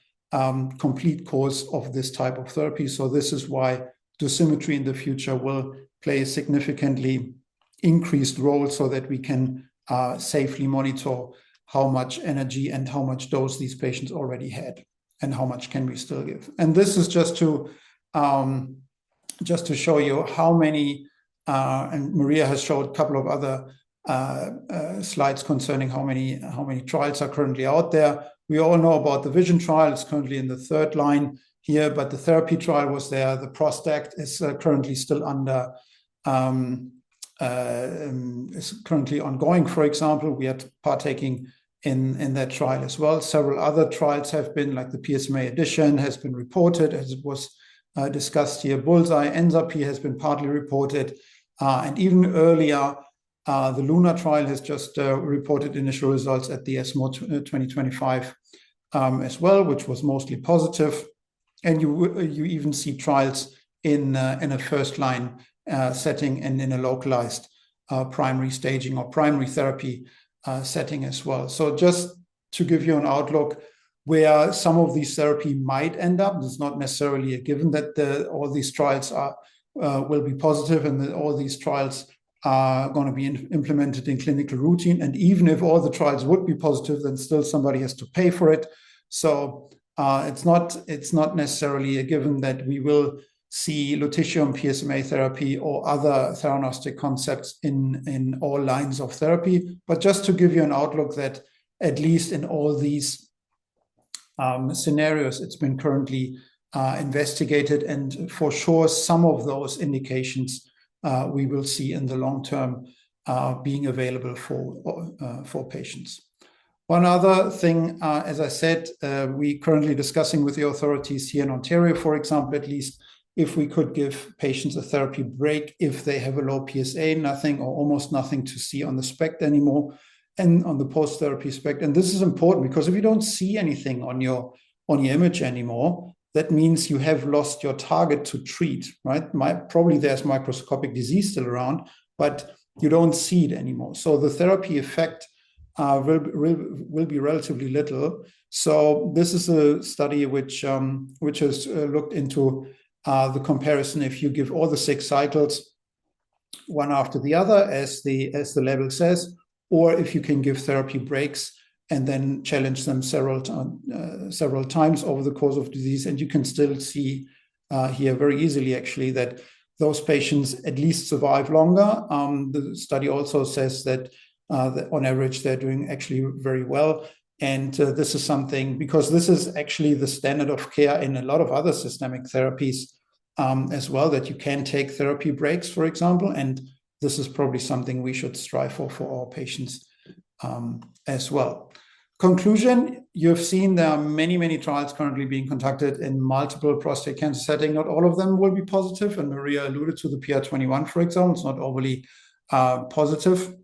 complete course of this type of therapy. So this is why dosimetry in the future will play a significantly increased role, so that we can safely monitor how much energy and how much dose these patients already had and how much can we still give. And this is just to show you how many, and Maria has showed a couple of other slides concerning how many trials are currently out there. We all know about the VISION trial. It's currently in the third line here, but the therapy trial was there. The Prostate is currently still under, is currently ongoing, for example. We are partaking in that trial as well. Several other trials have been, like the PSMA Edition has been reported, as it was discussed here. Bullseye, ENZA-P has been partly reported, and even earlier, the LUNA trial has just reported initial results at the ESMO 2025 as well, which was mostly positive. And you even see trials in a first-line setting and in a localized primary staging or primary therapy setting as well. So just to give you an outlook where some of these therapy might end up, it's not necessarily a given that all these trials will be positive and that all these trials are going to be implemented in clinical routine. And even if all the trials would be positive, then still somebody has to pay for it. So it's not necessarily a given that we will see lutetium PSMA therapy or other theranostic concepts in all lines of therapy. But just to give you an outlook that at least in all these scenarios, it's been currently investigated, and for sure some of those indications we will see in the long term being available for patients. One other thing, as I said, we currently discussing with the authorities here in Ontario, for example, at least, if we could give patients a therapy break if they have a low PSA, nothing or almost nothing to see on the SPECT anymore, and on the post-therapy SPECT. And this is important because if you don't see anything on your image anymore, that means you have lost your target to treat, right? Probably there's microscopic disease still around, but you don't see it anymore. So the therapy effect will be relatively little. So this is a study which has looked into the comparison if you give all the 6 cycles one after the other, as the label says, or if you can give therapy breaks and then challenge them several times over the course of disease. And you can still see here very easily, actually, that those patients at least survive longer. The study also says that on average, they're doing actually very well. And this is something, because this is actually the standard of care in a lot of other systemic therapies as well, that you can take therapy breaks, for example. And this is probably something we should strive for our patients as well. Conclusion, you've seen there are many, many trials currently being conducted in multiple prostate cancer settings. Not all of them will be positive. And Maria alluded to the PR21, for example. It's not overly positive.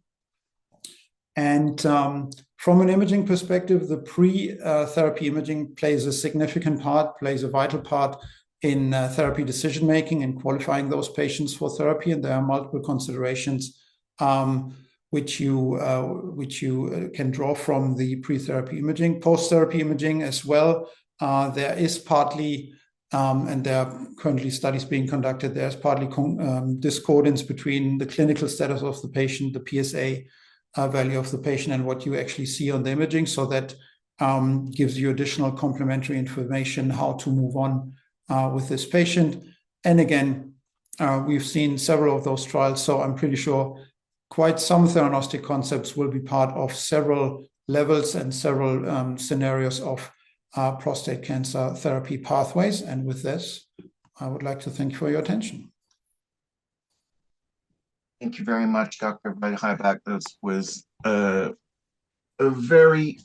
And from an imaging perspective, the pre-therapy imaging plays a significant part, plays a vital part in therapy decision-making and qualifying those patients for therapy. And there are multiple considerations which you can draw from the pre-therapy imaging. Post-therapy imaging as well, there is partly, and there are currently studies being conducted, there's partly discordance between the clinical status of the patient, the PSA value of the patient, and what you actually see on the imaging. So that gives you additional complementary information how to move on with this patient. And again, we've seen several of those trials, so I'm pretty sure quite some theranostic concepts will be part of several levels and several scenarios of prostate cancer therapy pathways. And with this, I would like to thank you for your attention. Thank you very much, Dr. Heiberg. This was a very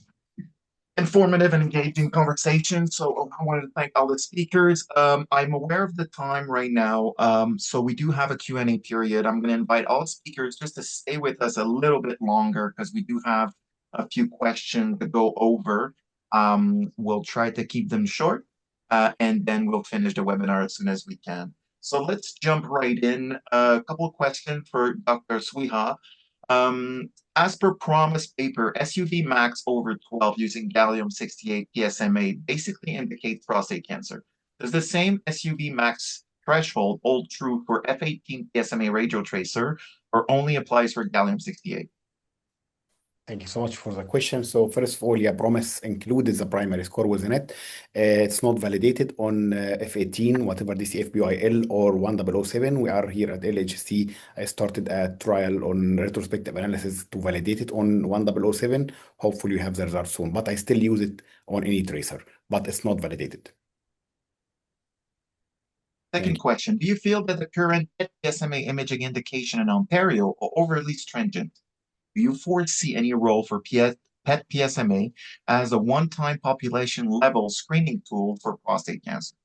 informative and engaging conversation. So I wanted to thank all the speakers. I'm aware of the time right now, so we do have a Q&A period. I'm going to invite all speakers just to stay with us a little bit longer because we do have a few questions to go over. We'll try to keep them short, and then we'll finish the webinar as soon as we can. So let's jump right in. A couple of questions for Dr. Swiha. As per PROMISE paper, SUV max over 12 using gallium-68 PSMA basically indicates prostate cancer. Does the same SUV max threshold hold true for F18 PSMA radiotracer or only applies for gallium-68? Thank you so much for the question. So first of all, yeah, PROMISE included the primary score within it. It's not validated on F18, whatever DCFBIL or 1007. We are here at LHC. I started a trial on retrospective analysis to validate it on 1007. Hopefully you have the results soon, but I still use it on any tracer, but it's not validated. Second question, do you feel that the current PET PSMA imaging indication in Ontario are overly stringent? Do you foresee any role for PET PSMA as a one-time population level screening tool for prostate cancer?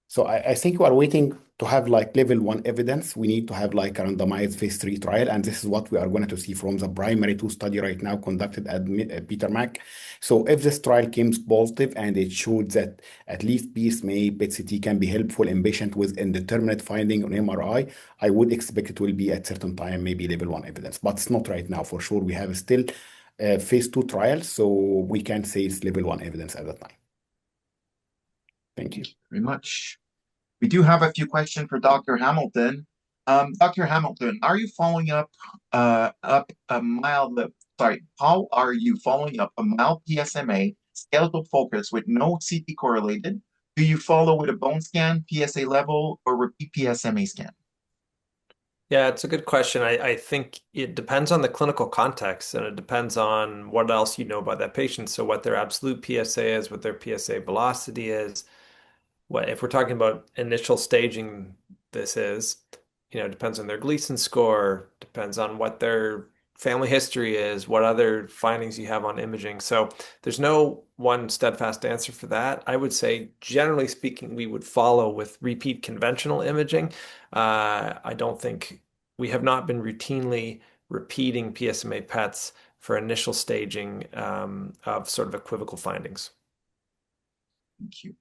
So I think we are waiting to have like level 1 evidence. We need to have like a randomized phase 3 trial, and this is what we are going to see from the primary 2 study right now conducted at Peter Mac. So if this trial comes positive and it showed that at least PSMA PET-CT can be helpful in patient with indeterminate finding on MRI, I would expect it will be at certain time, maybe level 1 evidence, but it's not right now for sure. We have still phase 2 trials, so we can't say it's level 1 evidence at that time. Thank you. Thank you very much. We do have a few questions for Dr. Hamilton. Dr. Hamilton, are you following up a mild, how are you following up a mild PSMA skeletal focus with no CT correlated? Do you follow with a bone scan, PSA level, or repeat PSMA scan? Yeah, it's a good question. I think it depends on the clinical context and it depends on what else you know about that patient. So what their absolute PSA is, what their PSA velocity is. What if we're talking about initial staging, this is, depends on their Gleason score, depends on what their family history is, what other findings you have on imaging. So there's no one steadfast answer for that. I would say, generally speaking, we would follow with repeat conventional imaging. I don't think we have not been routinely repeating PSMA PETs for initial staging of sort of equivocal findings. Thank you.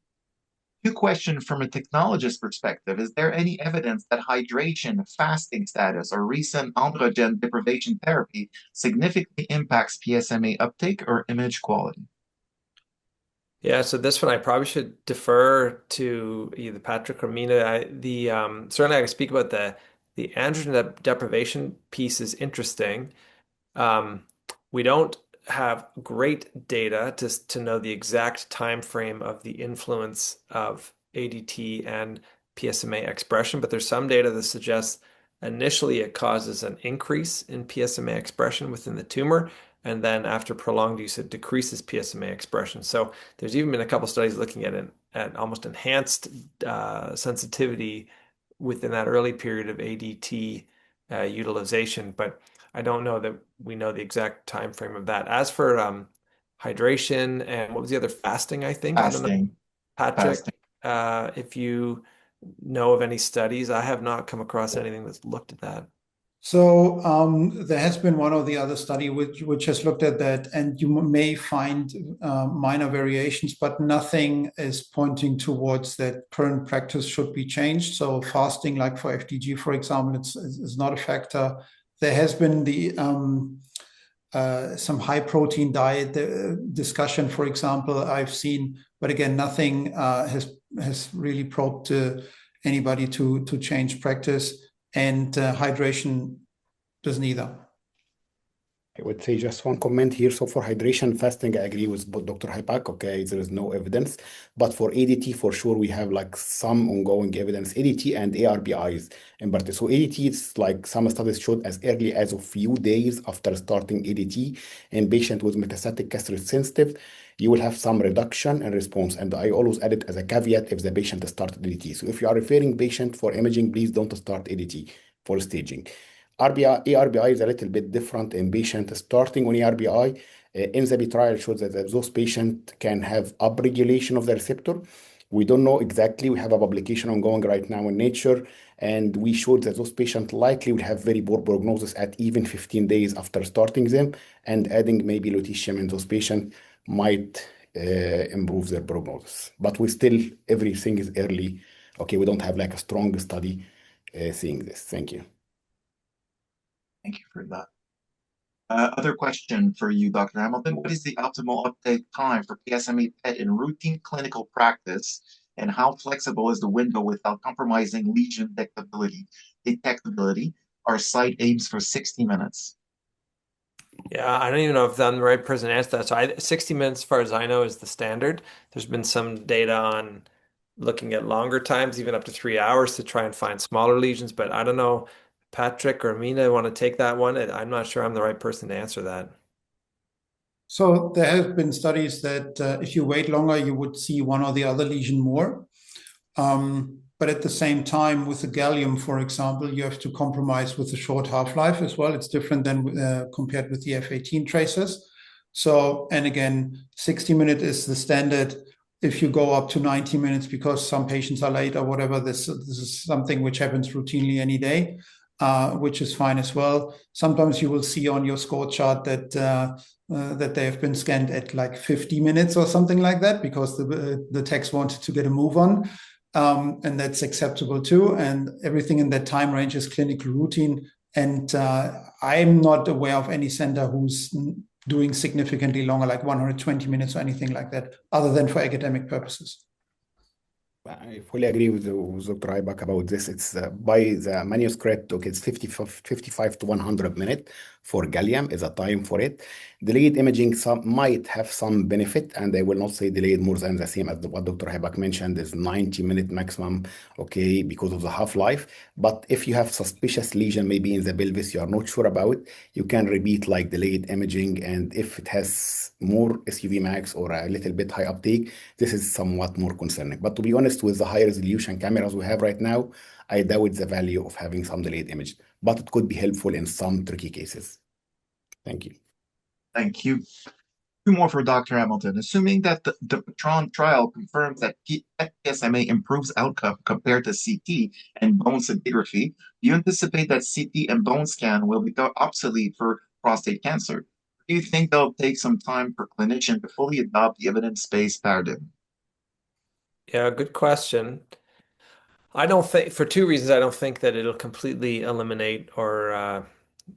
New question from a technologist perspective. Is there any evidence that hydration, fasting status, or recent androgen deprivation therapy significantly impacts PSMA uptake or image quality? Yeah, so this one I probably should defer to either Patrick or Mina. Certainly I can speak about the the androgen deprivation piece is interesting. We don't have great data to know the exact time frame of the influence of ADT and PSMA expression, but there's some data that suggests initially it causes an increase in PSMA expression within the tumor, and then after prolonged use, it decreases PSMA expression. So there's even been a couple studies looking at almost enhanced sensitivity within that early period of ADT utilization, but I don't know that we know the exact time frame of that. As for hydration and what was the other fasting, I think. I don't know, Fasting. Patrick, Fasting. if you know of any studies. I have not come across anything that's looked at that. So there has been one or the other study which has looked at that, and you may find minor variations, but nothing is pointing towards that current practice should be changed. So fasting, like for FDG, for example, it's not a factor. There has been some high protein diet discussion, for example, I've seen, but again, nothing has really probed anybody to change practice, and hydration doesn't either. I would say just one comment here. So for hydration fasting, I agree with Dr. Hypak. Okay, there is no evidence, but for ADT, for sure, we have like some ongoing evidence. ADT and ARBIs in particular. So ADT, it's like some studies showed as early as a few days after starting ADT in patient with metastatic castrate sensitive, you will have some reduction in response. And I always add it as a caveat if the patient started ADT. So if you are referring patient for imaging, please don't start ADT for staging. RBI, ARBI is a little bit different in patients starting on ARBI. In the trial shows that those patients can have upregulation of the receptor. We don't know exactly. We have a publication ongoing right now in Nature, and we showed that those patients likely will have very poor prognosis at even 15 days after starting them, and adding maybe lutetium in those patients might improve their prognosis. But we still, everything is early. Okay, we don't have like a strong study seeing this. Thank you. Thank you for that. Other question for you, Dr. Hamilton. What is the optimal uptake time for PSMA PET in routine clinical practice, and how flexible is the window without compromising lesion detectability? Our site aims for 60 minutes. Yeah, I don't even know if I'm the right person to answer that. So 60 minutes, as far as I know, is the standard. There's been some data on looking at longer times, even up to 3 hours to try and find smaller lesions. But I don't know, Patrick or Mina want to take that one. I'm not sure I'm the right person to answer that. So there have been studies that if you wait longer, you would see one or the other lesion more. But at the same time, with the gallium, for example, you have to compromise with the short half-life as well. It's different than compared with the F-18 tracers. So, and again, 60 minutes is the standard. If you go up to 90 minutes because some patients are late or whatever, this is something which happens routinely any day, which is fine as well. Sometimes you will see on your score chart that that they have been scanned at like 50 minutes or something like that because the techs wanted to get a move on. And that's acceptable too. And everything in that time range is clinical routine. And I'm not aware of any center who's doing significantly longer, like 120 minutes or anything like that, other than for academic purposes. I fully agree with Dr. Aibak about this. It's by the manuscript, okay, it's 55 to 100 minutes for gallium is a time for it. Delayed imaging might have some benefit, and I will not say delayed more than the same as what Dr. Aibak mentioned is 90-minute maximum, okay, because of the half-life. But if you have suspicious lesion, maybe in the pelvis, you are not sure about, you can repeat like delayed imaging, and if it has more SUV max or a little bit high uptake, this is somewhat more concerning. But to be honest, with the high resolution cameras we have right now, I doubt the value of having some delayed image, but it could be helpful in some tricky cases. Thank you. Thank you. Two more for Dr. Hamilton. Assuming that the Patron trial confirms that PSMA improves outcome compared to CT and bone scintigraphy, do you anticipate that CT and bone scan will become obsolete for prostate cancer? Do you think they'll take some time for clinicians to fully adopt the evidence-based paradigm? Yeah, good question. I don't think, for two reasons, I don't think that it'll completely eliminate or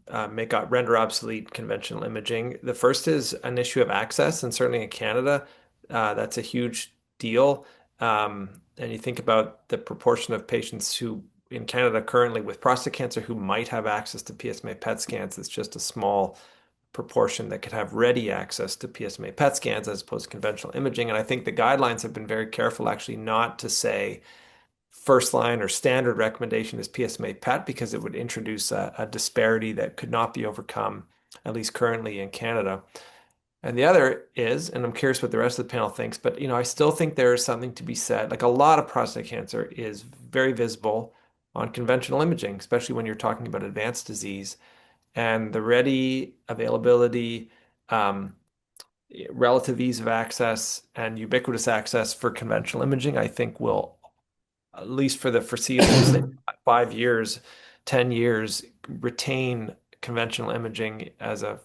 render obsolete conventional imaging. The first is an issue of access, and certainly in Canada, that's a huge deal. And you think about the proportion of patients who in Canada currently with prostate cancer who might have access to PSMA PET scans. It's just a small proportion that could have ready access to PSMA PET scans as opposed to conventional imaging. And I think the guidelines have been very careful actually not to say first line or standard recommendation is PSMA PET because it would introduce a disparity that could not be overcome, at least currently in Canada. And the other is, and I'm curious what the rest of the panel thinks, but I still think there is something to be said. Like a lot of prostate cancer is very visible on conventional imaging, especially when you're talking about advanced disease. And the ready availability, relative ease of access, and ubiquitous access for conventional imaging, I think will, at least for the foreseeable, say 5 years, 10 years, retain conventional imaging as a,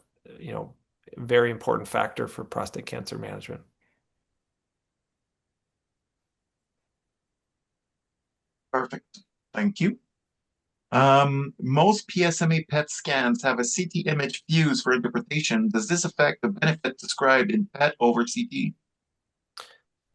very important factor for prostate cancer management. Perfect. Thank you. Most PSMA PET scans have a CT image fuse for interpretation. Does this affect the benefit described in PET over CT?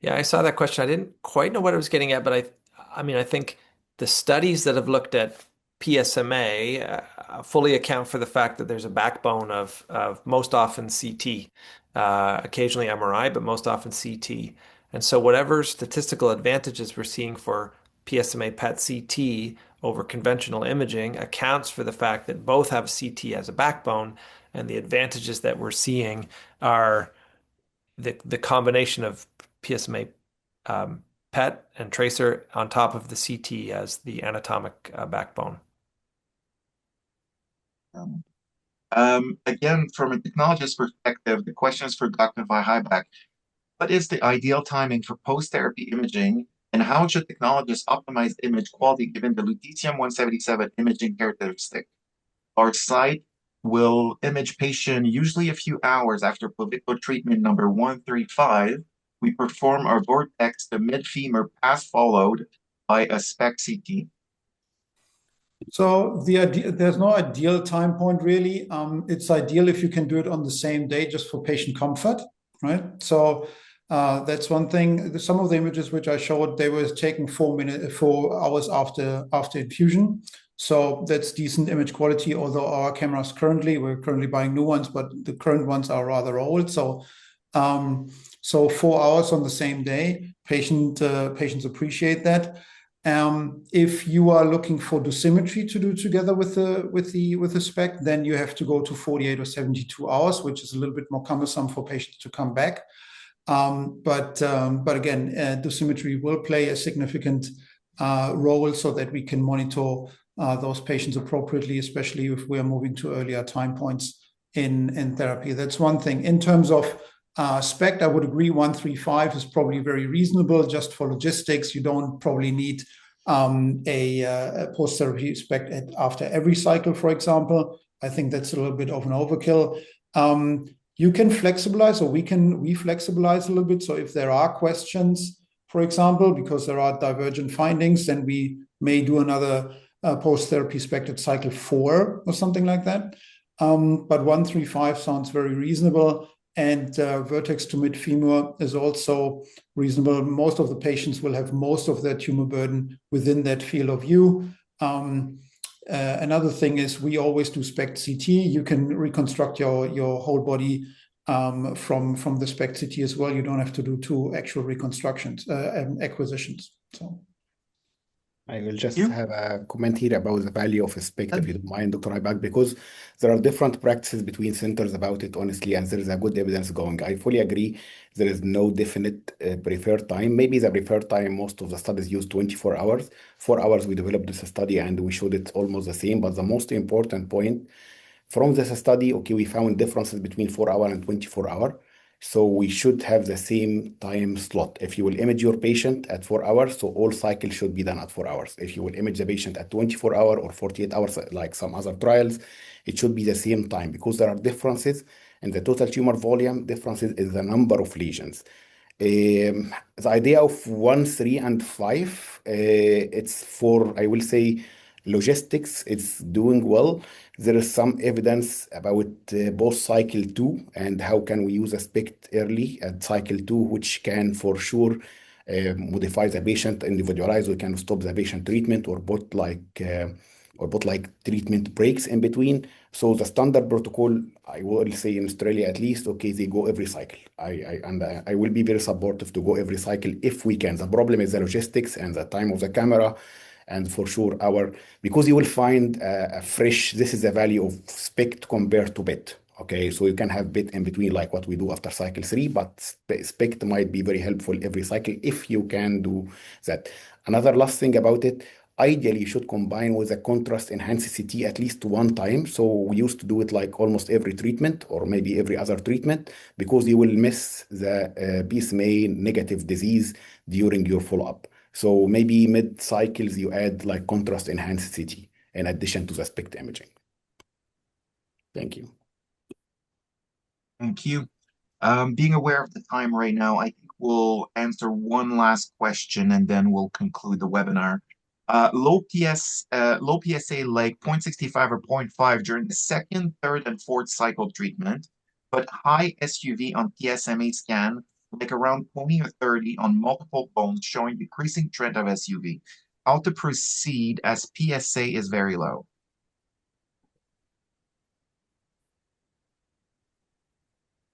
Yeah, I saw that question. I didn't quite know what it was getting at, but I think the studies that have looked at PSMA fully account for the fact that there's a backbone of most often CT, occasionally MRI, but most often CT. And so whatever statistical advantages we're seeing for PSMA PET CT over conventional imaging accounts for the fact that both have CT as a backbone, and the advantages that we're seeing are the combination of PSMA PET and tracer on top of the CT as the anatomic backbone. Again, from a technologist perspective, the question is for Dr. Vihaiback. What is the ideal timing for post-therapy imaging, and how should technologists optimize image quality given the lutetium-177 imaging characteristic? Our site will image patient usually a few hours after Pluvicto treatment number 135. We perform our vortex to mid-femur pass followed by a SPECT CT. So there's no ideal time point really. It's ideal if you can do it on the same day just for patient comfort, right? So that's one thing. Some of the images which I showed, they were taken 4 hours after infusion. So that's decent image quality, although our cameras we're currently buying new ones, but the current ones are rather old. So 4 hours on the same day, patients appreciate that. If you are looking for dosimetry to do together with the SPECT, then you have to go to 48 or 72 hours, which is a little bit more cumbersome for patients to come back. But again, dosimetry will play a significant role so that we can monitor those patients appropriately, especially if we are moving to earlier time points in therapy. That's one thing. In terms of SPECT, I would agree 135 is probably very reasonable just for logistics. You don't probably need a post-therapy SPECT after every cycle, for example. I think that's a little bit of an overkill. You can flexibilize, or we flexibilize a little bit. So if there are questions, for example, because there are divergent findings, then we may do another post-therapy SPECT at cycle 4 or something like that. But 135 sounds very reasonable. And vertex to mid-femur is also reasonable. Most of the patients will have most of their tumor burden within that field of view. Another thing is we always do SPECT CT. You can reconstruct your whole body from the SPECT CT as well. You don't have to do 2 actual reconstructions, acquisitions. So I will just have a comment here about the value of a SPECT, if you don't mind, Dr. Ibak, because there are different practices between centers about it, honestly, and there is a good evidence going. I fully agree there is no definite preferred time. Maybe the preferred time, most of the studies use 24 hours. 4 hours, we developed this study and we showed it's almost the same. But the most important point from this study, okay, we found differences between 4 hour and 24 hour. So we should have the same time slot. If you will image your patient at 4 hours, so all cycles should be done at 4 hours. If you will image the patient at 24 hours or 48 hours, like some other trials, it should be the same time because there are differences in the total tumor volume, differences in the number of lesions. The idea of 1, 3, and 5, it's for, I will say, logistics, it's doing well. There is some evidence about both cycle 2 and how can we use a SPECT early at cycle 2, which can for sure modify the patient, individualize. We can stop the patient treatment or put like treatment breaks in between. So the standard protocol, I will say in Australia at least, okay, they go every cycle. I will be very supportive to go every cycle if we can. The problem is the logistics and the time of the camera. And for sure, because you will find a fresh, this is the value of SPECT compared to PET. Okay, so you can have PET in between, like what we do after cycle 3, but SPECT might be very helpful every cycle if you can do that. Another last thing about it, ideally, you should combine with a contrast enhanced CT at least one time. So we used to do it like almost every treatment or maybe every other treatment because you will miss the PSMA negative disease during your follow-up. So maybe mid cycles you add like contrast enhanced CT in addition to the SPECT imaging. Thank you. Thank you. Being aware of the time right now, I think we'll answer one last question and then we'll conclude the webinar. Low PSA like 0.65 or 0.5 during the second, third, and fourth cycle treatment, but high SUV on PSMA scan, like around 20 or 30 on multiple bones showing decreasing trend of SUV. How to proceed as PSA is very low?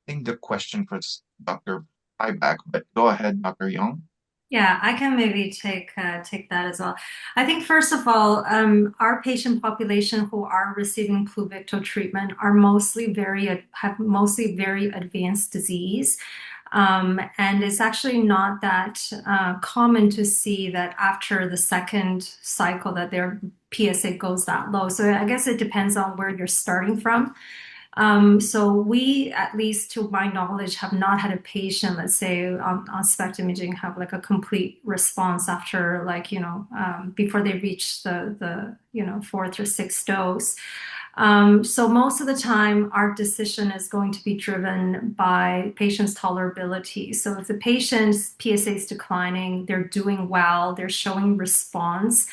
I think the question for Dr. Hyback, but go ahead, Dr. Young. Yeah, I can maybe take that as well. I think first of all, our patient population who are receiving Pluvicto treatment are have mostly very advanced disease. And it's actually not that common to see that after the second cycle that their PSA goes that low. So I guess it depends on where you're starting from. So we, at least to my knowledge, have not had a patient, let's say on SPECT imaging, have like a complete response after before they reach the fourth or sixth dose. So most of the time, our decision is going to be driven by patient's tolerability. So if the patient's PSA is declining, they're doing well, they're showing response,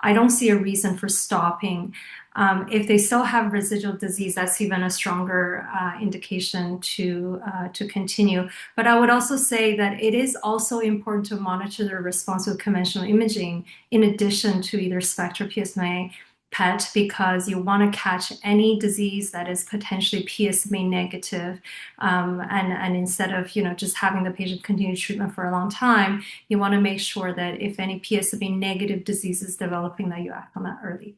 I don't see a reason for stopping. If they still have residual disease, that's even a stronger indication to continue. But I would also say that it is also important to monitor their response with conventional imaging in addition to either SPECT or PSMA PET, because you want to catch any disease that is potentially PSMA negative. And instead of just having the patient continue treatment for a long time, you want to make sure that if any PSMA negative disease is developing, that you act on that early.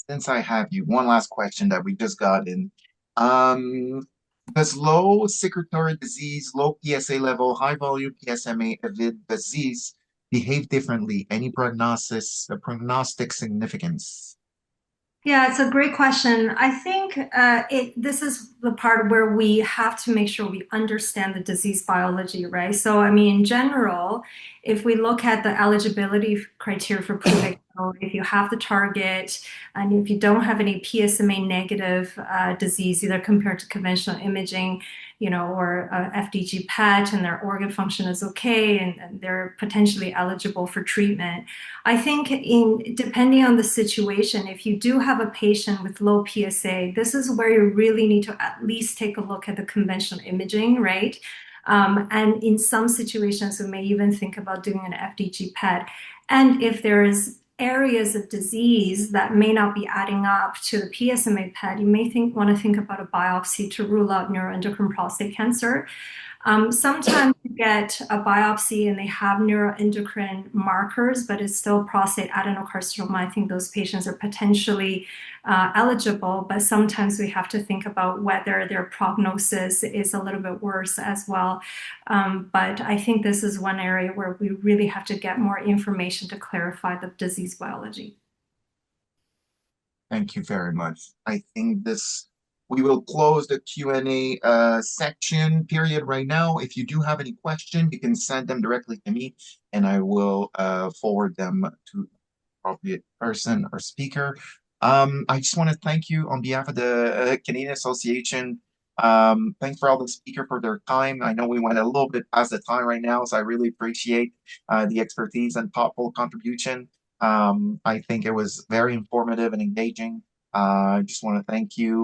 Since I have you, one last question that we just got in. Does low secretory disease, low PSA level, high volume PSMA avid disease behave differently? Any prognostic significance? Yeah, it's a great question. I think this is the part where we have to make sure we understand the disease biology, right? So, I mean, in general, if we look at the eligibility criteria for Pluvicto, if you have the target and if you don't have any PSMA negative disease, either compared to conventional imaging, or FDG PET, and their organ function is okay, and they're potentially eligible for treatment. I think depending on the situation, if you do have a patient with low PSA, this is where you really need to at least take a look at the conventional imaging, right? And in some situations, we may even think about doing an FDG PET. And if there is areas of disease that may not be adding up to the PSMA PET, you may want to think about a biopsy to rule out neuroendocrine prostate cancer. Sometimes you get a biopsy and they have neuroendocrine markers, but it's still prostate adenocarcinoma. I think those patients are potentially eligible, but sometimes we have to think about whether their prognosis is a little bit worse as well. But I think this is one area where we really have to get more information to clarify the disease biology. Thank you very much. I think we will close the Q&A section period right now. If you do have any questions, you can send them directly to me and I will forward them to appropriate person or speaker. I just want to thank you on behalf of the Canadian Association. Thanks for all the speakers for their time. I know we went a little bit past the time right now, so I really appreciate the expertise and thoughtful contribution. I think it was very informative and engaging. I just want to thank you.